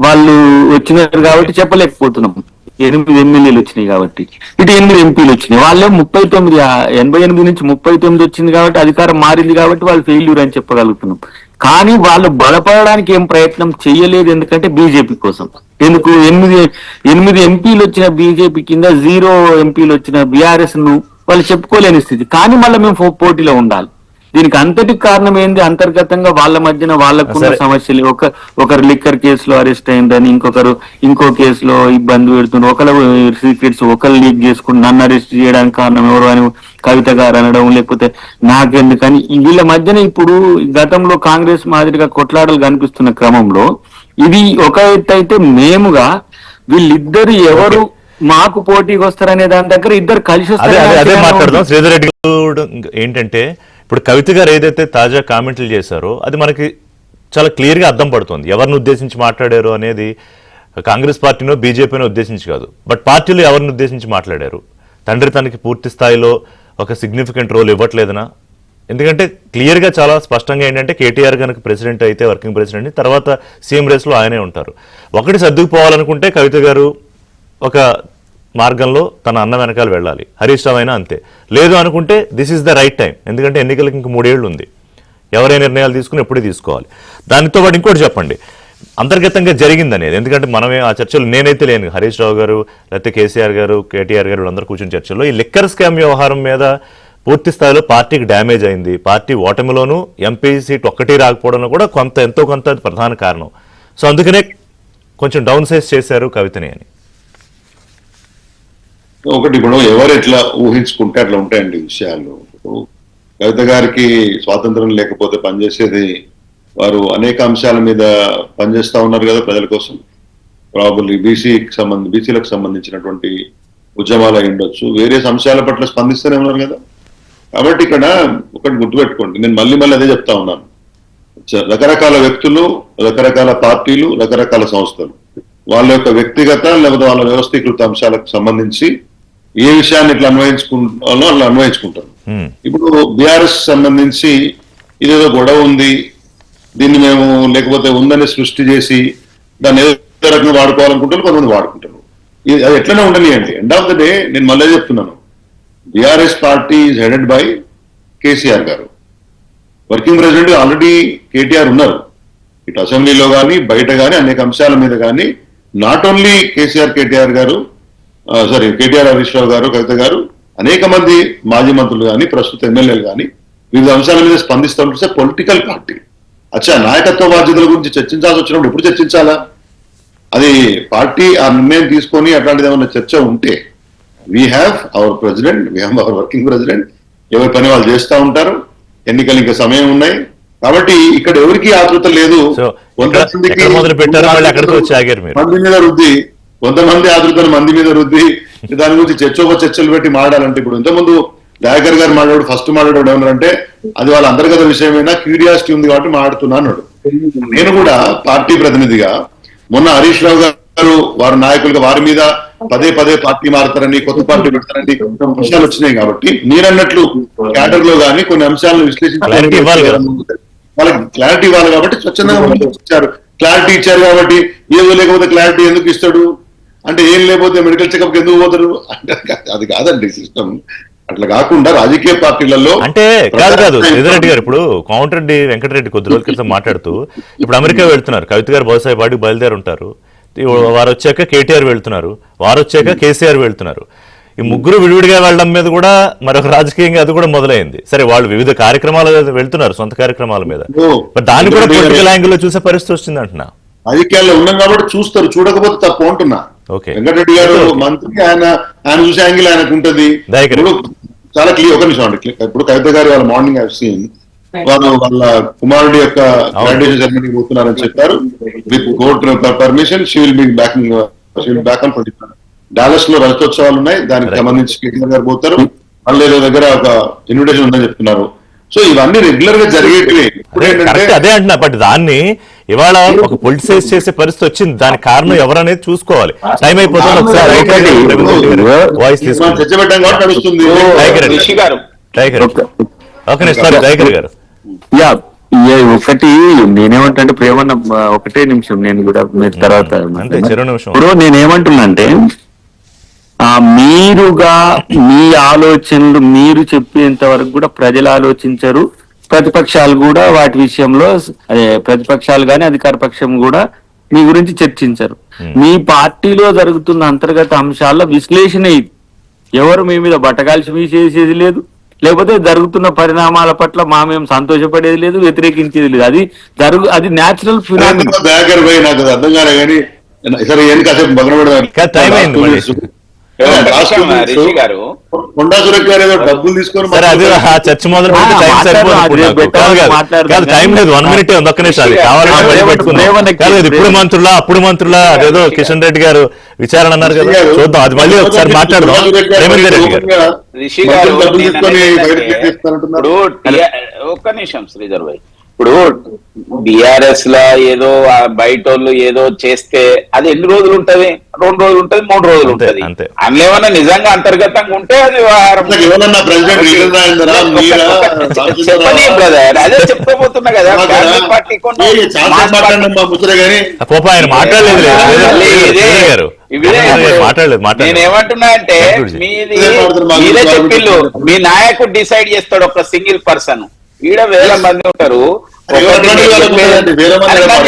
వాళ్ళు వచ్చినారు కాబట్టి చెప్పలేకపోతున్నాం. 8 ఎమ్మెల్యేలు వచ్చినాయి కాబట్టి, ఇటు 8 ఎంపీలు వచ్చినాయి. వాళ్ళే 39, 88 నుంచి 39 వచ్చింది కాబట్టి అధికారం మారింది కాబట్టి వాళ్ళు ఫెయిల్యూర్ అని చెప్పగలుగుతున్నాం. కానీ వాళ్ళు బలపడడానికి ఏం ప్రయత్నం చేయలేదు, ఎందుకంటే బీజేపీ కోసం. ఎందుకు 8 ఎంపీలు వచ్చిన బీజేపీ కింద 0 ఎంపీలు వచ్చిన బీఆర్ఎస్ ను వాళ్ళు చెప్పుకోలేని స్థితి. కానీ మళ్ళీ మేము పోటీలో ఉండాలి. దీనికి అంతటికి కారణం ఏంది? అంతర్గతంగా వాళ్ళ మధ్యన వాళ్ళకున్న సమస్యలు. ఒకరు లిక్కర్ కేసులో అరెస్ట్ అయిందని, ఇంకో కేసులో ఇబ్బంది పెడుతున్నారు. ఒకరు సీక్రెట్స్ ఒకరు లీక్ చేసుకుని నన్ను అరెస్ట్ చేయడానికి కారణం ఎవరు అని కవిత గారు అనడం, లేకపోతే నాకెందుకని వీళ్ళ మధ్యన ఇప్పుడు గతంలో కాంగ్రెస్ మాదిరిగా కొట్లాటలు కనిపిస్తున్న క్రమంలో ఇది ఒక ఎత్తు అయితే, మేముగా వీళ్ళిద్దరు ఎవరు మాకు పోటీకి వస్తారనే దాని దగ్గర ఇద్దరు కలిసి వస్తారు. ఏంటంటే ఇప్పుడు కవిత గారు ఏదైతే తాజా కామెంట్లు చేశారో అది మనకి చాలా క్లియర్గా అర్థం పడుతుంది. ఎవరిని ఉద్దేశించి మాట్లాడారు అనేది కాంగ్రెస్ పార్టీనో బీజేపీనో ఉద్దేశించి కాదు, బట్ పార్టీలో ఎవరిని ఉద్దేశించి మాట్లాడారు. తండ్రి తనకి పూర్తి స్థాయిలో ఒక సిగ్నిఫికెంట్ రోల్ ఇవ్వట్లేదనా? ఎందుకంటే క్లియర్గా చాలా స్పష్టంగా ఏంటంటే కేటీఆర్ కనుక ప్రెసిడెంట్ అయితే వర్కింగ్ ప్రెసిడెంట్, తర్వాత సీఎం రేస్లో ఆయనే ఉంటారు. ఒకటి సర్దుకుపోవాలనుకుంటే కవిత గారు ఒక మార్గంలో తన అన్న వెనకాల వెళ్ళాలి, హరీష్ రావు అయినా అంతే. లేదు అనుకుంటే this is the right time, ఎందుకంటే ఎన్నికలకు ఇంక 3 ఏళ్ళు ఉంది. ఎవరే నిర్ణయాలు తీసుకుని ఎప్పుడే తీసుకోవాలి. దానితో పాటు ఇంకోటి చెప్పండి, అంతర్గతంగా జరిగిందనేది. ఎందుకంటే మనమే ఆ చర్చలు, నేనైతే లేను, హరీష్ రావు గారు లేకపోతే కేసీఆర్ గారు కేటీఆర్ గారు వీళ్ళందరూ కూర్చుని చర్చల్లో ఈ లిక్కర్ స్కామ్ వ్యవహారం మీద పూర్తి స్థాయిలో పార్టీకి డ్యామేజ్ అయింది. పార్టీ ఓటమిలోనూ ఎంపీ సీట్ ఒక్కటి రాకపోవడంలో కూడా ఎంతో కొంత ప్రధాన కారణం. సో అందుకనే కొంచెం డౌన్ సైజ్ చేశారు కవితని అని. ఒకటి ఇప్పుడు ఎవరు ఎట్లా ఊహించుకుంటే అట్లా ఉంటాయండి విషయాలు. కవిత గారికి స్వాతంత్రం లేకపోతే పనిచేసేది, వారు అనేక అంశాల మీద పనిచేస్తా ఉన్నారు కదా ప్రజల కోసం. ప్రాబబ్లీ బీసీలకు సంబంధించినటువంటి ఉద్యమాలు అయి ఉండొచ్చు, వేరే అంశాల పట్ల స్పందిస్తూనే ఉన్నారు కదా. కాబట్టి ఇక్కడ ఒకటి గుర్తుపెట్టుకోండి, నేను మళ్ళీ అదే చెప్తా ఉన్నాను. రకరకాల వ్యక్తులు, రకరకాల పార్టీలు, రకరకాల సంస్థలు వాళ్ళ యొక్క వ్యక్తిగత లేకపోతే వాళ్ళ వ్యవస్థీకృత అంశాలకు సంబంధించి ఏ విషయాన్ని ఇట్లా అన్వయించుకుంటారో అట్లా అన్వయించుకుంటారు. ఇప్పుడు బీఆర్ఎస్ సంబంధించి ఇదేదో గొడవ ఉంది, దీన్ని మేము లేకపోతే ఉందని సృష్టి చేసి దాన్ని ఏదో రకంగా వాడుకోవాలనుకుంటారు, కొంతమంది వాడుకుంటారు. అది ఎట్లనే ఉండనియండి. ఎండ్ ఆఫ్ ద డే నేను మళ్ళీ చెప్తున్నాను, BRS party is headed by KCR garu. Working president already KTR ఉన్నారు. ఇటు అసెంబ్లీలో కానీ బయట కానీ అనేక అంశాల మీద కానీ నాట్ ఓన్లీ కేటీఆర్ గారు, కేటీఆర్ హరీష్ రావు గారు, కవిత గారు, అనేక మంది మాజీ మంత్రులు కానీ ప్రస్తుత ఎమ్మెల్యేలు కానీ వివిధ అంశాల మీద స్పందిస్తూ ఉంటే పొలిటికల్ పార్టీ. అచ్చా, నాయకత్వ బాధ్యతల గురించి చర్చించాల్సి వచ్చినప్పుడు ఎప్పుడు చర్చించాలా? అది పార్టీ ఆ నిర్ణయం తీసుకొని అట్లాంటిది ఏమన్నా చర్చ ఉంటే we have our president, we have our working president, ఎవరి పని వాళ్ళు చేస్తూ ఉంటారు. ఎన్నికలు ఇంకా సమయం ఉన్నాయి కాబట్టి ఇక్కడ ఎవరికి ఆతృత లేదు. మంది మీద రుద్ది, కొంతమంది ఆతృతను మంది మీద రుద్ది దాని గురించి చర్చలు పెట్టి మాట్లాడాలంటే, ఇప్పుడు ఇంతకుముందు దయాకర్ గారు ఫస్ట్ మాట్లాడాడు ఏమన్నారంటే అది వాళ్ళ అంతర్గత విషయమైనా క్యూరియాసిటీ ఉంది కాబట్టి మాట్లాడుతున్నాను. నేను కూడా పార్టీ ప్రతినిధిగా మొన్న హరీష్ రావు గారు వారి నాయకులుగా వారి మీద పదే పార్టీ మారుతారని, కొత్త పార్టీ పెడతారని అంశాలు వచ్చినాయి కాబట్టి మీరన్నట్లు క్యాడర్ లో కానీ కొన్ని అంశాలను విశ్లేషించి వాళ్ళకి క్లారిటీ ఇవ్వాలి కాబట్టి స్వచ్ఛందంగా ఇచ్చారు. క్లారిటీ ఇచ్చారు కాబట్టి ఏదో లేకపోతే క్లారిటీ ఎందుకు ఇస్తాడు అంటే, ఏం లేకపోతే మెడికల్ చెకప్ ఎందుకు పోతారు అంటే అది కాదండి సిస్టమ్. అట్లా కాకుండా రాజకీయ పార్టీలలో అంటే కాదు శ్రీధర్రెడ్డి గారు ఇప్పుడు కోమటిరెడ్డి వెంకటరెడ్డి కొద్ది రోజుల క్రితం మాట్లాడుతూ ఇప్పుడు అమెరికా వెళ్తున్నారు, కవిత గారు బహుశా వాడికి బయలుదేరి ఉంటారు, వారు వచ్చాక కేటీఆర్ వెళ్తున్నారు, వారు వచ్చాక కేసీఆర్ వెళ్తున్నారు. ఈ ముగ్గురు విడివిడిగా వెళ్ళడం మీద కూడా మరొక రాజకీయంగా అది కూడా మొదలైంది. సరే, వాళ్ళు వివిధ కార్యక్రమాలు వెళ్తున్నారు, సొంత కార్యక్రమాల మీద, దాన్ని కూడా పొలిటికల్ యాంగిల్ లో చూసే పరిస్థితి వచ్చింది అంటున్నా. రాజకీయాల్లో ఉన్నాం కాబట్టి చూస్తారు, చూడకపోతే తప్పు అంటున్నా. వెంకటరెడ్డి గారు మంత్రి, ఆయన చూసే యాంగిల్ ఆయనకు ఉంటది. చాలా క్లియర్. ఒక నిమిషం అండి, ఇప్పుడు కవిత గారు వాళ్ళ మార్నింగ్ ఐ సీన్ వాళ్ళు వాళ్ళ కుమారుడి యొక్క గ్రాడ్యుయేషన్ సెరమనీకి పోతున్నారని చెప్పారు. With court permission she will be back on 20. Dallas లో రజతోత్సవాలు ఉన్నాయి, దానికి సంబంధించి కేటీఆర్ గారు పోతారు. మళ్ళీ దగ్గర ఒక ఇన్విటేషన్ ఉందని చెప్తున్నారు. సో ఇవన్నీ రెగ్యులర్ గా జరిగేటివి. అదే అంటున్నా, బట్ దాన్ని ఇవాళ ఒక పొలిటిసైజ్ చేసే పరిస్థితి వచ్చింది. దానికి కారణం ఎవరనేది చూసుకోవాలి. టైం అయిపోతుంది. ఒకసారి వాయిస్ తీసుకుని చర్చ పెట్టాం కాబట్టి నడుస్తుంది. దయాకర్ గారు ఒకటి నేనేమంటే ప్రేమన్న ఒకటే నిమిషం, నేను కూడా మీరు తర్వాత ఇప్పుడు నేనేమంటున్నా అంటే మీరుగా మీ ఆలోచనలు మీరు చెప్పేంత వరకు కూడా ప్రజలు ఆలోచించరు, ప్రతిపక్షాలు కూడా వాటి విషయంలో ప్రతిపక్షాలు కానీ అధికార పక్షం కూడా మీ గురించి చర్చించరు. మీ పార్టీలో జరుగుతున్న అంతర్గత అంశాల విశ్లేషణ ఇది. ఎవరు మీ మీద బట్టగాల్చి మీ చేసేది లేదు, లేకపోతే జరుగుతున్న పరిణామాల పట్ల మేము సంతోషపడేది లేదు, వ్యతిరేకించేది లేదు. అది న్యాచురల్ ఫినామినా. డబ్బులు తీసుకొని చర్చ మొదలు టైం లేదు. 1 minute ఉంది, ఒక్క నిమిషం. ఇప్పుడు మంత్రులా అప్పుడు మంత్రులా అదేదో కిషన్ రెడ్డి గారు విచారణ అన్నారు కదా, చూద్దాం. అది మళ్ళీ ఒకసారి మాట్లాడదాం. రేవంత్ రెడ్డి గారు ఇప్పుడు ఒక్క నిమిషం శ్రీధర్ భాయ్, ఇప్పుడు బిఆర్ఎస్ లా ఏదో బయట వాళ్ళు ఏదో చేస్తే అది ఎన్ని రోజులు ఉంటది? 2 రోజులు ఉంటది, 3 రోజులు ఉంటది. అందులో ఏమన్నా నిజంగా అంతర్గతంగా ఉంటే అది చెప్పని బ్రదర్, అదే చెప్తాపోతున్నా కదా. పార్టీ నేనేమంటున్నా అంటే మీరే చెప్పిల్లు, మీ నాయకుడు డిసైడ్ చేస్తాడు ఒక సింగిల్ పర్సన్. ఈడ వేల మంది ఉంటారు.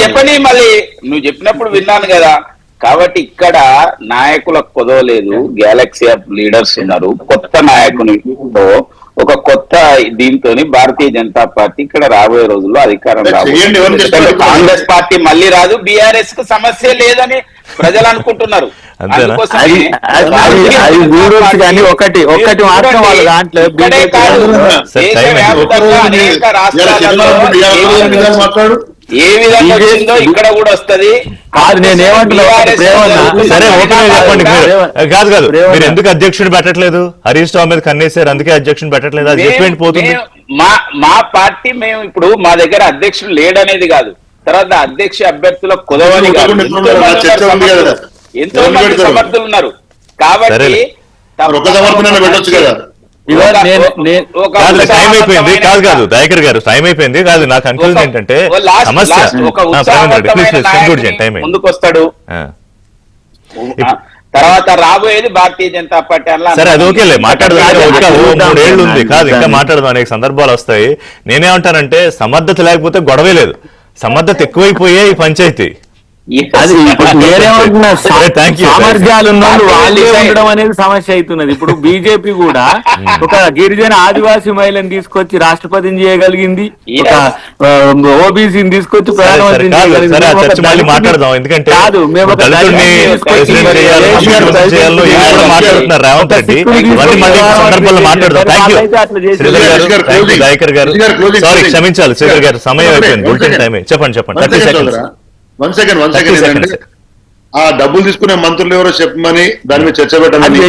చెప్పని మళ్ళీ నువ్వు చెప్పినప్పుడు విన్నాను కదా. కాబట్టి ఇక్కడ నాయకులకు కుదవలేదు, గ్యాలక్సీ ఆఫ్ లీడర్స్ ఉన్నారు. కొత్త నాయకునితో ఒక కొత్త దీంతో భారతీయ జనతా పార్టీ ఇక్కడ రాబోయే రోజుల్లో అధికారం రాబోయే. కాంగ్రెస్ పార్టీ మళ్ళీ రాదు, బీఆర్ఎస్ కు సమస్య లేదని ప్రజలు అనుకుంటున్నారు. అనేక రాష్ట్రాలలో ఏ విధంగా వచ్చిందో ఇక్కడ కూడా వస్తది. సరే, ఓకే చెప్పండి. కాదు మీరు ఎందుకు అధ్యక్షుడు పెట్టట్లేదు? హరీష్ రావు మీద కన్నేశారు, అందుకే అధ్యక్షుడు పెట్టట్లేదు. అది చెప్పేంటి పోతుంది. మా పార్టీ మేము ఇప్పుడు మా దగ్గర అధ్యక్షుడు లేడనేది కాదు, తర్వాత అధ్యక్ష అభ్యర్థుల కుదవని కాదు, ఎంతో మంది సమర్థులు ఉన్నారు. కాబట్టి ఇదిగో కాదు టైం అయిపోయింది, కాదు దయాకర్ గారు టైం అయిపోయింది, కాదు నా కన్క్లూజన్ ఏంటంటే సమస్య టైం ముందుకు వస్తాడు, తర్వాత రాబోయేది భారతీయ జనతా పార్టీ అలా. సరే అది ఓకేలే మాట్లాడదాం, ఇంకా 3 ఏళ్ళు ఉంది కాదు, ఇంకా మాట్లాడదాం, అనేక సందర్భాలు వస్తాయి. నేనేమంటానంటే సమర్థత లేకపోతే గొడవే లేదు, సమర్థత ఎక్కువైపోయే ఈ పంచాయతీ. అది ఇప్పుడు నేనేమంటున్నా, సామర్థ్యాలు ఉన్న వాళ్ళే ఉండడం అనేది సమస్య అవుతున్నది. ఇప్పుడు బీజేపీ కూడా ఒక గిరిజన ఆదివాసీ మహిళను తీసుకొచ్చి రాష్ట్రపతిని చేయగలిగింది, ఒక ఓబీసీని తీసుకొచ్చి ప్రధానమంత్రిని మాట్లాడదాం, ఎందుకంటే కాదు మేము క్షమించాలి శ్రీధర్ గారు, సమయం అయిపోయింది, బులెటిన్ టైం. చెప్పండి. 1 సెకండ్ ఆ డబ్బులు తీసుకునే మంత్రులు ఎవరో చెప్పమని దాని మీద చర్చ పెట్టాలని